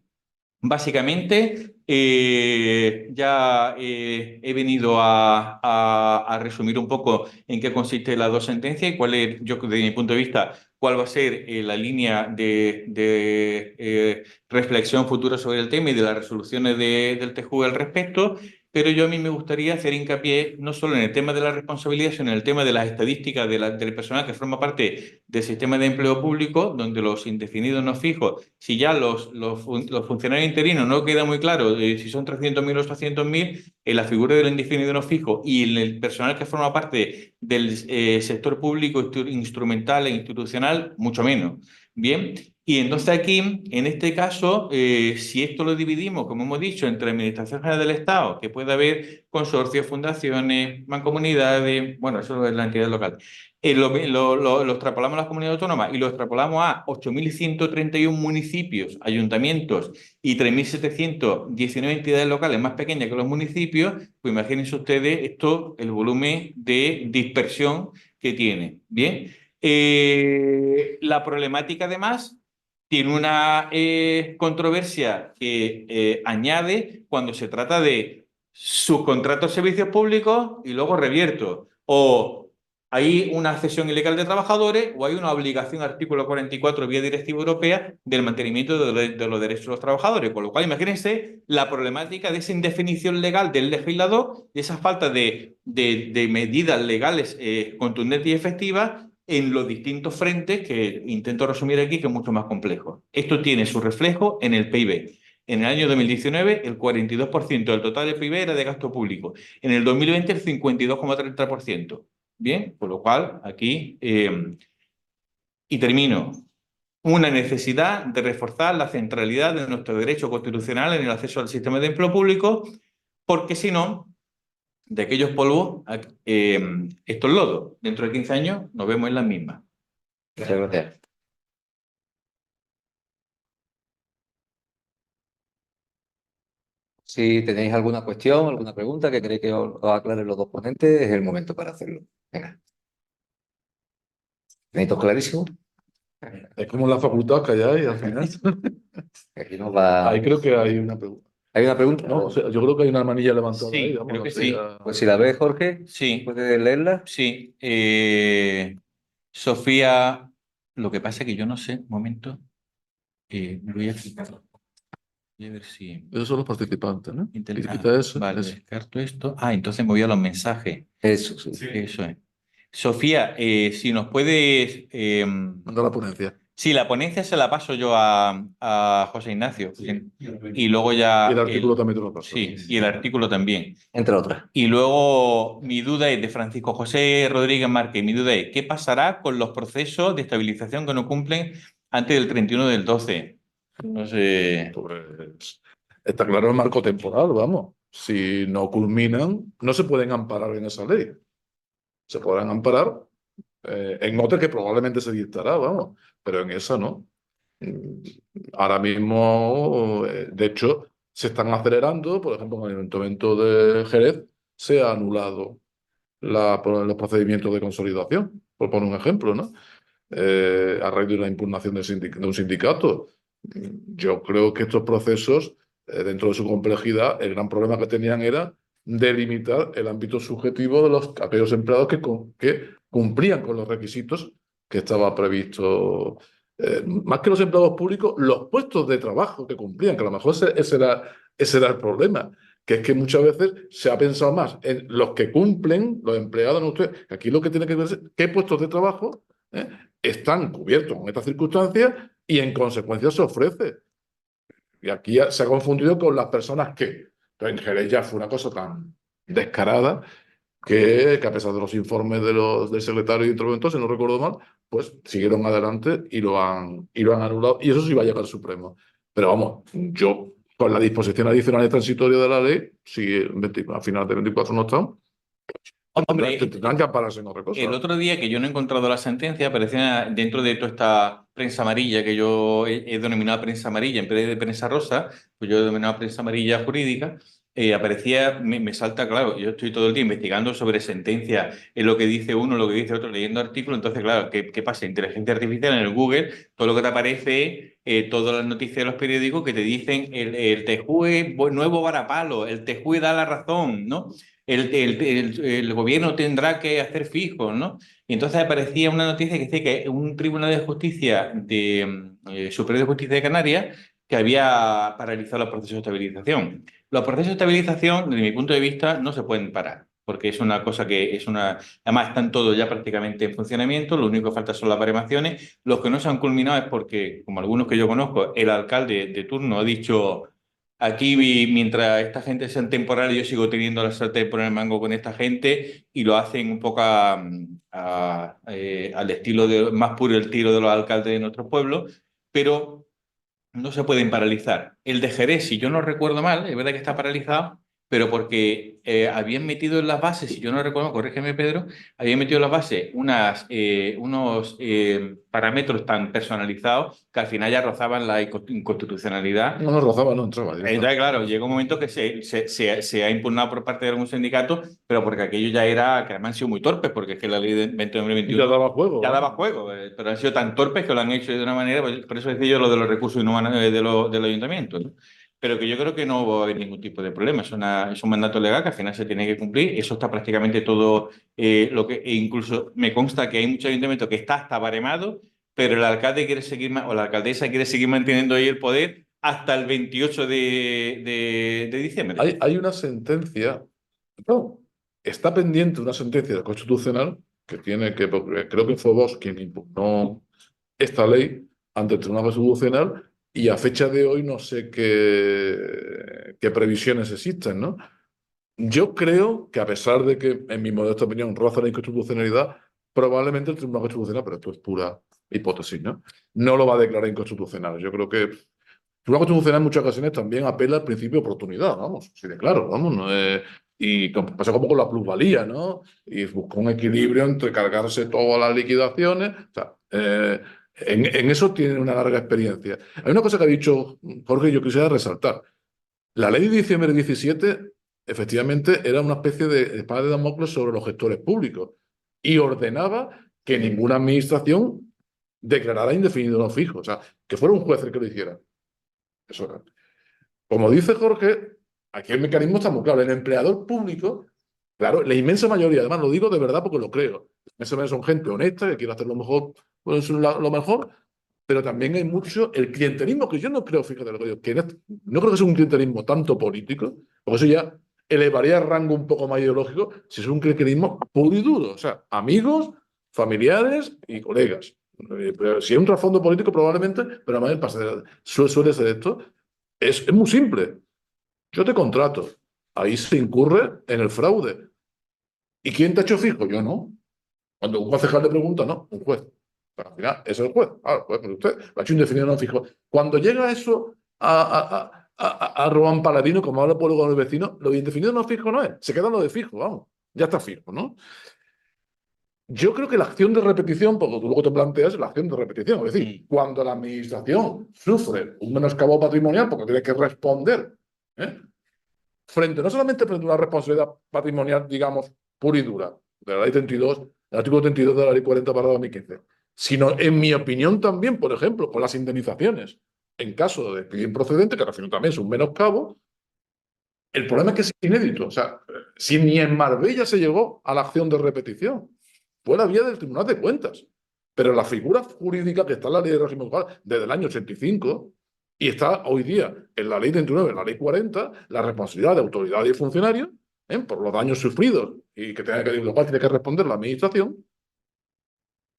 S3: Básicamente, ya he venido a resumir un poco en qué consiste las dos sentencias y cuál es, yo desde mi punto de vista, cuál va a ser la línea de reflexión futura sobre el tema y de las resoluciones del TJUE al respecto. Pero yo a mí me gustaría hacer hincapié no solo en el tema de la responsabilidad, sino en el tema de las estadísticas del personal que forma parte del sistema de empleo público, donde los indefinidos no fijos, si ya los funcionarios interinos no queda muy claro si son 300.000 o 800.000, en la figura del indefinido no fijo y en el personal que forma parte del sector público instrumental e institucional, mucho menos. Bien, y entonces aquí, en este caso, si esto lo dividimos, como hemos dicho, entre Administración General del Estado, que puede haber consorcios, fundaciones, mancomunidades, bueno, eso es la entidad local, lo extrapolamos a las comunidades autónomas y lo extrapolamos a 8.131 municipios, ayuntamientos y 3.719 entidades locales más pequeñas que los municipios, pues imagínense ustedes esto, el volumen de dispersión que tiene. Bien. La problemática, además, tiene una controversia que añade cuando se trata de subcontratos servicios públicos y luego revierto. O hay una cesión ilegal de trabajadores o hay una obligación, artículo 44, vía directiva europea, del mantenimiento de los derechos de los trabajadores. Con lo cual, imagínense la problemática de esa indefinición legal del legislador, de esa falta de medidas legales contundentes y efectivas en los distintos frentes que intento resumir aquí, que es mucho más complejo. Esto tiene su reflejo en el PIB. En el año 2019, el 42% del total del PIB era de gasto público. En el 2020, el 52,30%. Bien, por lo cual, aquí, y termino, una necesidad de reforzar la centralidad de nuestro derecho constitucional en el acceso al sistema de empleo público, porque si no, de aquellos polvos, estos lodos, dentro de 15 años nos vemos en las mismas.
S1: Muchas gracias. Si tenéis alguna cuestión, alguna pregunta que queréis que os aclaren los dos ponentes, es el momento para hacerlo. Venga. ¿Tenéis todo clarísimo?
S2: Es como en la facultad que hay al final.
S1: Aquí nos va...
S2: Ahí creo que hay una pregunta.
S1: ¿Hay una pregunta?
S2: No, o sea, yo creo que hay una manilla levantada
S3: Sí,
S2: ahí. Vamos,
S3: creo que
S2: no sé,
S3: sí.
S2: ya-
S1: Pues si la ves, Jorge,
S3: Sí,
S1: ¿puedes leerla?
S3: sí. Sofía, lo que pasa es que yo no sé, un momento, voy a ver si...
S2: Esos son los participantes, ¿no? Y
S3: Ah,
S2: quita eso.
S3: vale,
S2: eso.
S3: descarto esto. Ah, entonces me voy a los mensajes.
S1: Eso, sí.
S3: Eso es. Sofía, si nos puedes...
S2: Manda la ponencia.
S3: sí, la ponencia se la paso yo a José Ignacio. Y luego ya...
S2: Y el artículo también te lo paso.
S3: Sí, y el artículo también.
S1: Entre otras.
S3: Y luego mi duda es de Francisco José Rodríguez Márquez. Mi duda es, ¿qué pasará con los procesos de estabilización que no cumplen antes del 31 del 12? No sé...
S2: Pues está claro el marco temporal, vamos. Si no culminan, no se pueden amparar en esa ley. Se podrán amparar en otra que probablemente se dictará, vamos, pero en esa no. Ahora mismo, de hecho, se están acelerando, por ejemplo, en el Ayuntamiento de Jerez se ha anulado los procedimientos de consolidación, por poner un ejemplo, ¿no? A raíz de una impugnación de un sindicato. Yo creo que estos procesos, dentro de su complejidad, el gran problema que tenían era delimitar el ámbito subjetivo de aquellos empleados que cumplían con los requisitos que estaba previsto. Más que los empleados públicos, los puestos de trabajo que cumplían, que a lo mejor ese era el problema, que es que muchas veces se ha pensado más en los que cumplen, los empleados, no ustedes, que aquí lo que tiene que ver es qué puestos de trabajo están cubiertos con estas circunstancias y en consecuencia se ofrece. Y aquí se ha confundido con las personas que, entonces en Jerez ya fue una cosa tan descarada que a pesar de los informes del secretario de interventor, si no recuerdo mal, pues siguieron adelante y lo han anulado. Y eso sí va a llegar al Supremo. Pero vamos, yo con la disposición adicional y transitoria de la ley, si a final de 24 no están,
S3: Hombre,
S2: tendrán que ampararse en otra cosa.
S3: el otro día que yo no he encontrado la sentencia, aparecía dentro de toda esta prensa amarilla que yo he denominado prensa amarilla en vez de prensa rosa, pues yo he denominado prensa amarilla jurídica, aparecía, me salta, claro, yo estoy todo el día investigando sobre sentencias, en lo que dice uno, lo que dice otro, leyendo artículos, entonces, claro, ¿qué pasa? Inteligencia artificial en el Google, todo lo que te aparece todas las noticias de los periódicos que te dicen el TJUE nuevo varapalo, el TJUE da la razón, ¿no? El gobierno tendrá que hacer fijos, ¿no? Y entonces aparecía una noticia que decía que un tribunal de justicia Superior de Justicia de Canarias que había paralizado los procesos de estabilización. Los procesos de estabilización, desde mi punto de vista, no se pueden parar, porque es una cosa que es una... Además, están todos ya prácticamente en funcionamiento, lo único que falta son las baremaciones. Los que no se han culminado es porque, como algunos que yo conozco, el alcalde de turno ha dicho... Aquí, mientras esta gente sean temporales, yo sigo teniendo la suerte de poner el mango con esta gente y lo hacen un poco al estilo más puro el tiro de los alcaldes de nuestros pueblos, pero no se pueden paralizar. El de Jerez, si yo no recuerdo mal, es verdad que está paralizado, pero porque habían metido en las bases, si yo no recuerdo, corrígeme Pedro, habían metido en las bases unos parámetros tan personalizados que al final ya rozaban la inconstitucionalidad.
S2: No rozaba, no entraba.
S3: Entonces, claro, llegó un momento que se ha impugnado por parte de algún sindicato, pero porque aquello ya era, que además han sido muy torpes, porque es que la ley de 2021
S2: Ya daba juego.
S3: ya daba juego, pero han sido tan torpes que lo han hecho de una manera, pues, por eso decía yo lo de los recursos inhumanos del ayuntamiento, ¿no? Pero que yo creo que no va a haber ningún tipo de problema, es un mandato legal que al final se tiene que cumplir, eso está prácticamente todo, lo que, e incluso me consta que hay muchos ayuntamientos que está hasta baremado, pero el alcalde quiere seguir, o la alcaldesa quiere seguir manteniendo ahí el poder hasta el 28 de diciembre.
S2: Hay una sentencia, no, está pendiente una sentencia del Constitucional que tiene que, porque creo que fue Bosch quien impugnó esta ley ante el Tribunal Constitucional y a fecha de hoy no sé qué previsiones existen, ¿no? Yo creo que a pesar de que, en mi modesta opinión, roza la inconstitucionalidad, probablemente el Tribunal Constitucional, pero esto es pura hipótesis, ¿no? No lo va a declarar inconstitucional. Yo creo que el Tribunal Constitucional en muchas ocasiones también apela al principio de oportunidad, vamos, sí de claro, vamos, ¿no? Y pasa como con la plusvalía, ¿no? Y busca un equilibrio entre cargarse todas las liquidaciones. O sea, en eso tiene una larga experiencia. Hay una cosa que ha dicho Jorge y yo quisiera resaltar. La ley de diciembre de 17 efectivamente era una especie de espada de Damocles sobre los gestores públicos y ordenaba que ninguna administración declarara indefinido no fijo, o sea, que fuera un juez el que lo hiciera. Eso era. Como dice Jorge, aquí el mecanismo está muy claro. El empleador público, claro, la inmensa mayoría, además lo digo de verdad porque lo creo, son gente honesta que quiere hacer lo mejor, pues, lo mejor, pero también hay mucho el clientelismo, que yo no creo, fíjate lo que digo, que no creo que sea un clientelismo tanto político, porque eso ya elevaría el rango un poco más ideológico, si es un clientelismo puro y duro, o sea, amigos, familiares y colegas. Pero si hay un trasfondo político, probablemente, pero además suele ser esto, es muy simple. Yo te contrato, ahí se incurre en el fraude. ¿Y quién te ha hecho fijo? Yo no. Cuando un concejal le pregunta, no, un juez. Pero al final es el juez. Ah, pues usted lo ha hecho indefinido no fijo. Cuando llega eso a Román Paladino, como habla por con el vecino, lo de indefinido no fijo no es. Se queda lo de fijo, vamos. Ya está fijo, ¿no? Yo creo que la acción de repetición, porque tú luego te planteas la acción de repetición. Es decir, cuando la administración sufre un menoscabo patrimonial porque tiene que responder, frente no solamente frente a una responsabilidad patrimonial, digamos, pura y dura, de la ley 32, el artículo 32 de la ley 40/2015, sino, en mi opinión, también, por ejemplo, con las indemnizaciones, en caso de despido improcedente, que al final también es un menoscabo, el problema es que es inédito. O sea, si ni en Marbella se llegó a la acción de repetición, fue la vía del Tribunal de Cuentas. Pero la figura jurídica que está en la ley de régimen local desde el año 85 y está hoy día en la ley 29, en la ley 40, la responsabilidad de autoridades y funcionarios por los daños sufridos y que lo cual tiene que responder la administración,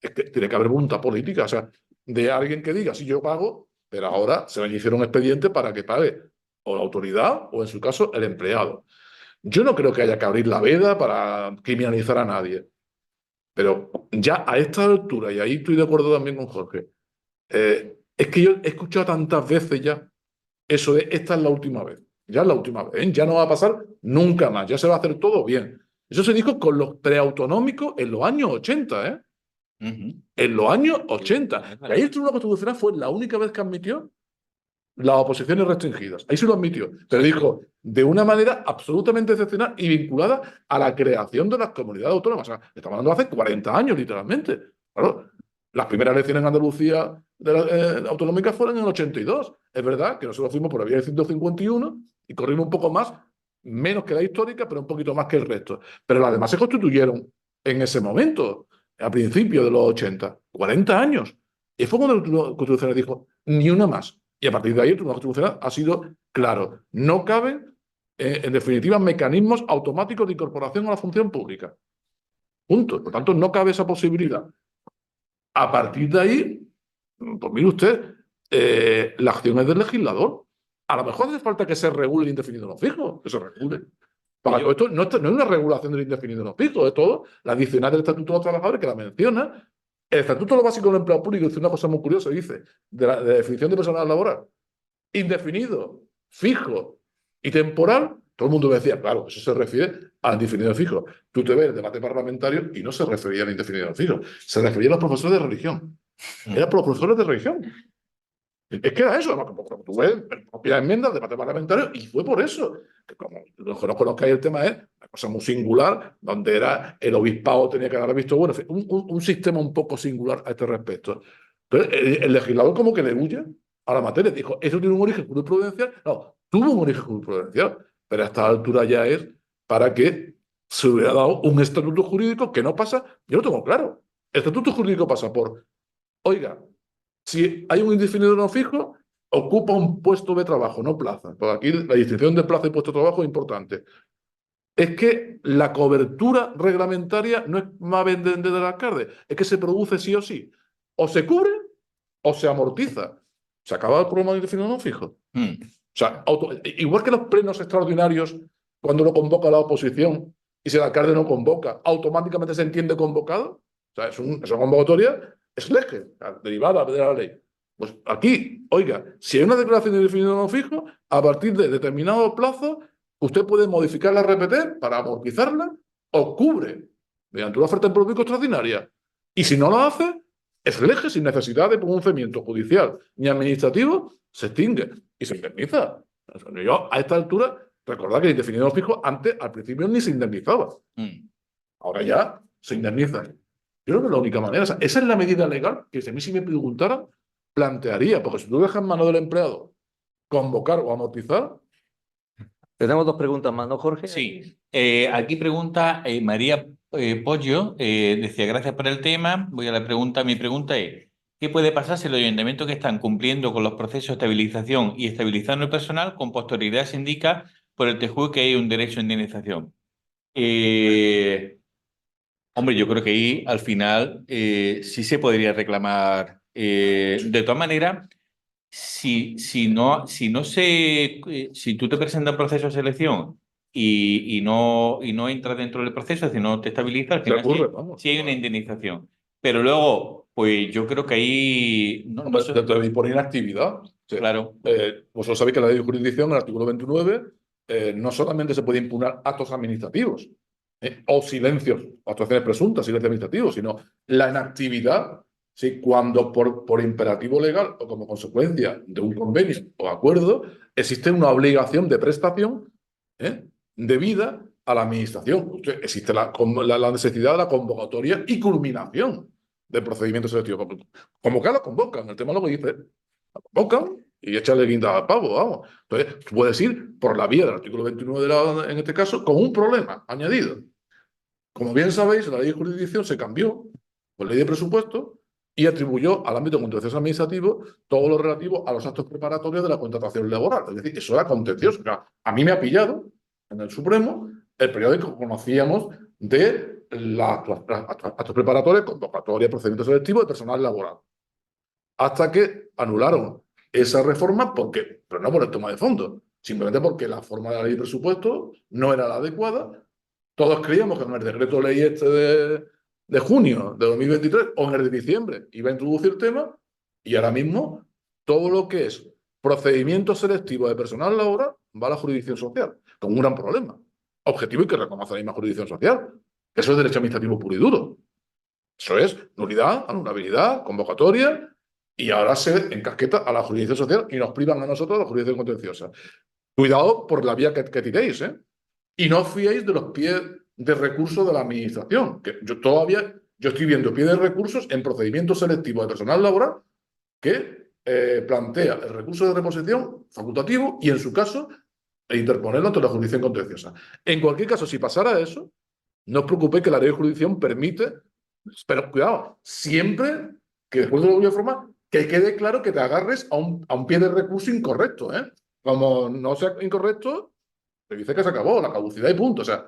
S2: es que tiene que haber voluntad política, o sea, de alguien que diga, sí, yo pago, pero ahora se le hicieron un expediente para que pague o la autoridad o, en su caso, el empleado. Yo no creo que haya que abrir la veda para criminalizar a nadie. Pero ya a esta altura, y ahí estoy de acuerdo también con Jorge, es que yo he escuchado tantas veces ya eso de esta es la última vez. Ya es la última vez, ¿eh? Ya no va a pasar nunca más, ya se va a hacer todo bien. Eso se dijo con los preautonómicos en los años 80, ¿eh? En los años 80. Y ahí el Tribunal Constitucional fue la única vez que admitió las oposiciones restringidas. Ahí se lo admitió. Pero dijo de una manera absolutamente excepcional y vinculada a la creación de las comunidades autónomas. O sea, estamos hablando de hace 40 años, literalmente. Claro, las primeras elecciones en Andalucía autonómicas fueron en el 82. Es verdad que nosotros fuimos por la vía del 151 y corrimos un poco más, menos que la histórica, pero un poquito más que el resto. Pero las demás se constituyeron en ese momento, a principios de los 80. 40 años. Y fue cuando el Tribunal Constitucional dijo, ni una más. Y a partir de ahí el Tribunal Constitucional ha sido claro. No caben, en definitiva, mecanismos automáticos de incorporación a la función pública. Punto. Por tanto, no cabe esa posibilidad. A partir de ahí, pues mire usted, la acción es del legislador. A lo mejor hace falta que se regule el indefinido no fijo, que se regule. Para todo esto no es una regulación del indefinido no fijo, es todo la adicional del Estatuto de los Trabajadores que la menciona. El Estatuto de lo Básico del Empleo Público dice una cosa muy curiosa, dice, de la definición de personal laboral, indefinido, fijo y temporal. Todo el mundo decía, claro, eso se refiere al indefinido fijo. Tú te ves el debate parlamentario y no se refería al indefinido fijo, se refería a los profesores de religión. Era por los profesores de religión. Es que era eso, como tú ves, propia enmienda del debate parlamentario, y fue por eso. Que como los que no conozcáis el tema, es una cosa muy singular, donde era el obispado tenía que dar visto bueno, en fin, un sistema un poco singular a este respecto. Pero el legislador como que le huye a la materia, dijo, eso tiene un origen jurisprudencial. No, tuvo un origen jurisprudencial, pero a esta altura ya es para que se hubiera dado un estatuto jurídico que no pasa, yo lo tengo claro, el estatuto jurídico pasa por, oiga, si hay un indefinido no fijo, ocupa un puesto de trabajo, no plaza. Porque aquí la distinción de plaza y puesto de trabajo es importante. Es que la cobertura reglamentaria no es más vendente del alcalde, es que se produce sí o sí. O se cubre o se amortiza. Se acaba el problema del indefinido no fijo. O sea, igual que los plenos extraordinarios, cuando lo convoca la oposición y si el alcalde no convoca, automáticamente se entiende convocado. O sea, es una convocatoria es lege, derivada de la ley. Pues aquí, oiga, si hay una declaración de indefinido no fijo, a partir de determinado plazo, usted puede modificar la RPT para amortizarla o cubre mediante una oferta en público extraordinaria. Y si no lo hace, es lege sin necesidad de pronunciamiento judicial ni administrativo, se extingue y se indemniza. Yo, a esta altura, recordad que el indefinido no fijo antes, al principio, ni se indemnizaba. Ahora ya se indemniza. Yo creo que es la única manera. O sea, esa es la medida legal que si a mí me preguntaran, plantearía. Porque si tú dejas en manos del empleado convocar o amortizar.
S1: Tenemos dos preguntas más, ¿no, Jorge?
S3: Sí. Aquí pregunta María Pollo. Decía, gracias por el tema. Voy a la pregunta. Mi pregunta es, ¿qué puede pasar si los ayuntamientos que están cumpliendo con los procesos de estabilización y estabilizando el personal con posterioridad se indica por el TJUE que hay un derecho a indemnización? Hombre, yo creo que ahí al final sí se podría reclamar. De todas maneras, si tú te presentas en proceso de selección y no entras dentro del proceso, si no te estabilizas, al final sí hay una indemnización. Pero luego, pues yo creo que ahí...
S2: Te dispone inactividad. Sí.
S3: Claro.
S2: Vosotros sabéis que la ley de jurisdicción, el artículo 29, no solamente se puede impugnar actos administrativos o silencios, actuaciones presuntas, silencios administrativos, sino la inactividad, ¿sí? Cuando por imperativo legal o como consecuencia de un convenio o acuerdo existe una obligación de prestación debida a la administración. Existe la necesidad de la convocatoria y culminación del procedimiento selectivo. Convocar, convocan, el tema lo que dice, la convocan y echarle guinda al pavo, vamos. Entonces, tú puedes ir por la vía del artículo 29 en este caso, con un problema añadido. Como bien sabéis, la ley de jurisdicción se cambió por ley de presupuesto y atribuyó al ámbito contencioso administrativo todo lo relativo a los actos preparatorios de la contratación laboral. Es decir, eso era contencioso. A mí me ha pillado en el Supremo el periodo que conocíamos de los actos preparatorios, convocatoria, procedimiento selectivo de personal laboral. Hasta que anularon esa reforma, pero no por el tema de fondo, simplemente porque la forma de la ley de presupuesto no era la adecuada. Todos creíamos que en el decreto ley de junio de 2023 o en el de diciembre iba a introducir el tema y ahora mismo todo lo que es procedimiento selectivo de personal laboral va a la jurisdicción social, con un gran problema. objetivo y que reconoce la misma jurisdicción social. Eso es derecho administrativo puro y duro. Eso es nulidad, anulabilidad, convocatoria, y ahora se encasqueta a la jurisdicción social y nos privan a nosotros de la jurisdicción contenciosa. Cuidado por la vía que tiréis, ¿eh? Y no os fiéis de los pies de recurso de la administración. Que yo estoy viendo pies de recursos en procedimientos selectivos de personal laboral que plantea el recurso de reposición facultativo y, en su caso, interponerlo ante la jurisdicción contenciosa. En cualquier caso, si pasara eso, no os preocupéis que la ley de jurisdicción permite, pero cuidado, siempre que después de la voy a formar, que quede claro que te agarres a un pie de recurso incorrecto, ¿eh? Como no sea incorrecto, te dice que se acabó, la caducidad y punto. O sea,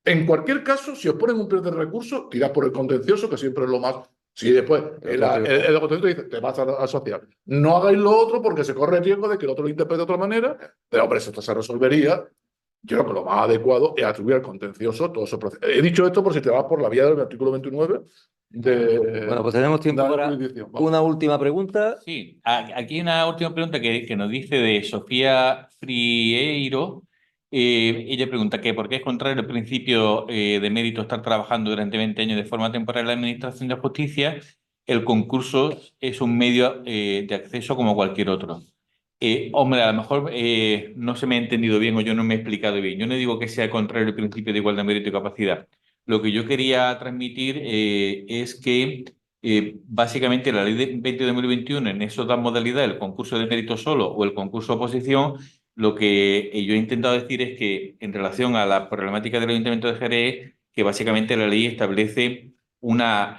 S2: en cualquier caso, si os ponen un pie de recurso, tirad por el contencioso, que siempre es lo más. Si después el contencioso dice, te vas a asociar. No hagáis lo otro porque se corre el riesgo de que el otro lo interprete de otra manera, pero hombre, esto se resolvería. Yo creo que lo más adecuado es atribuir al contencioso todo ese proceso. He dicho esto por si te vas por la vía del artículo 29 de.
S1: Bueno, pues tenemos tiempo
S2: de la
S1: para
S2: jurisdicción. Vamos.
S1: una última pregunta.
S3: Sí, aquí hay una última pregunta que nos dice de Sofía Frieiro. Ella pregunta que por qué es contrario al principio de mérito estar trabajando durante 20 años de forma temporal en la Administración de Justicia. El concurso es un medio de acceso como cualquier otro. Hombre, a lo mejor no se me ha entendido bien o yo no me he explicado bien. Yo no digo que sea contrario al principio de igualdad de mérito y capacidad. Lo que yo quería transmitir es que básicamente la ley de 20 de 2021, en esas dos modalidades, el concurso de mérito solo o el concurso de oposición, lo que yo he intentado decir es que en relación a la problemática del Ayuntamiento de Jerez, que básicamente la ley establece una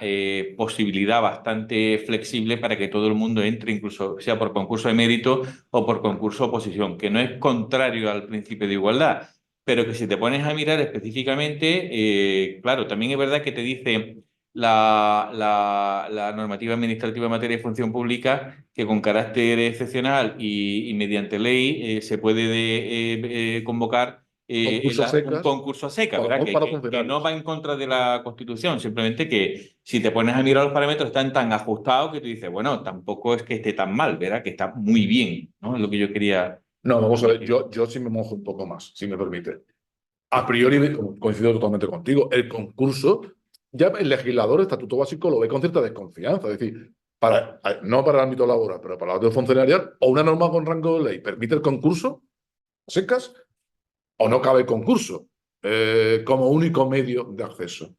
S3: posibilidad bastante flexible para que todo el mundo entre, incluso sea por concurso de mérito o por concurso de oposición, que no es contrario al principio de igualdad, pero que si te pones a mirar específicamente, claro, también es verdad que te dice la normativa administrativa en materia de función pública que con carácter excepcional y mediante ley se puede convocar un concurso a secas, ¿verdad? Que no va en contra de la Constitución, simplemente que si te pones a mirar los parámetros están tan ajustados que tú dices, bueno, tampoco es que esté tan mal, ¿verdad? Que está muy bien, ¿no? Es lo que yo quería.
S2: No, vamos a ver, yo sí me mojo un poco más, si me permite. A priori, coincido totalmente contigo, el concurso, ya el legislador, el estatuto básico, lo ve con cierta desconfianza. Es decir, no para el ámbito laboral, pero para el ámbito funcionarial, o una norma con rango de ley permite el concurso, secas, o no cabe el concurso como único medio de acceso.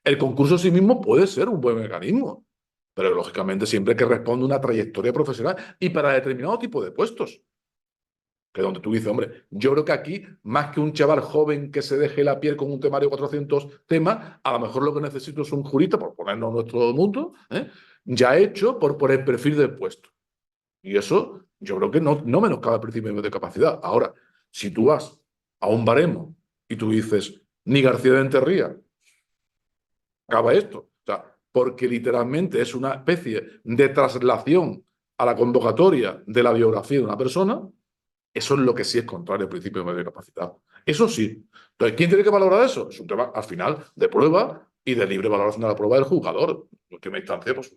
S2: El concurso en sí mismo puede ser un buen mecanismo, pero lógicamente siempre que responde a una trayectoria profesional y para determinado tipo de puestos. Que donde tú dices, hombre, yo creo que aquí, más que un chaval joven que se deje la piel con un temario de 400 temas, a lo mejor lo que necesito es un jurista, por ponernos nuestro mundo, ya hecho por el perfil del puesto. Y eso yo creo que no menoscaba el principio de capacidad. Ahora, si tú vas a un baremo y tú dices, ni García de Enterría, acaba esto. O sea, porque literalmente es una especie de traslación a la convocatoria de la biografía de una persona. Eso es lo que sí es contrario al principio de capacidad. Eso sí. Entonces, ¿quién tiene que valorar eso? Es un tema, al final, de prueba y de libre valoración de la prueba del jugador. En última instancia, pues,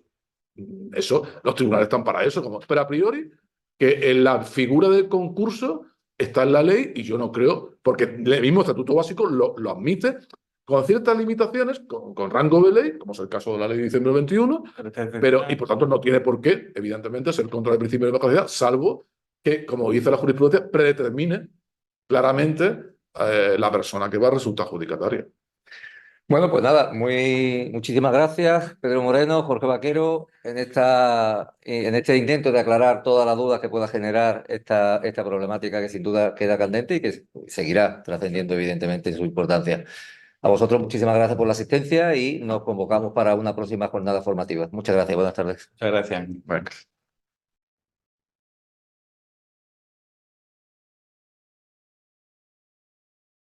S2: eso, los tribunales están para eso. Pero a priori, que en la figura del concurso está en la ley y yo no creo, porque el mismo estatuto básico lo admite con ciertas limitaciones, con rango de ley, como es el caso de la ley de diciembre del 21, y por tanto no tiene por qué, evidentemente, ser contra el principio de capacidad, salvo que, como dice la jurisprudencia, predetermine claramente la persona que va a resultar adjudicataria.
S1: Bueno, pues nada, muchísimas gracias, Pedro Moreno, Jorge Vaquero, en este intento de aclarar todas las dudas que pueda generar esta problemática que sin duda queda candente y que seguirá trascendiendo, evidentemente, en su importancia. A vosotros muchísimas gracias por la asistencia y nos convocamos para una próxima jornada formativa. Muchas gracias, buenas tardes.
S3: Muchas gracias.
S2: Venga.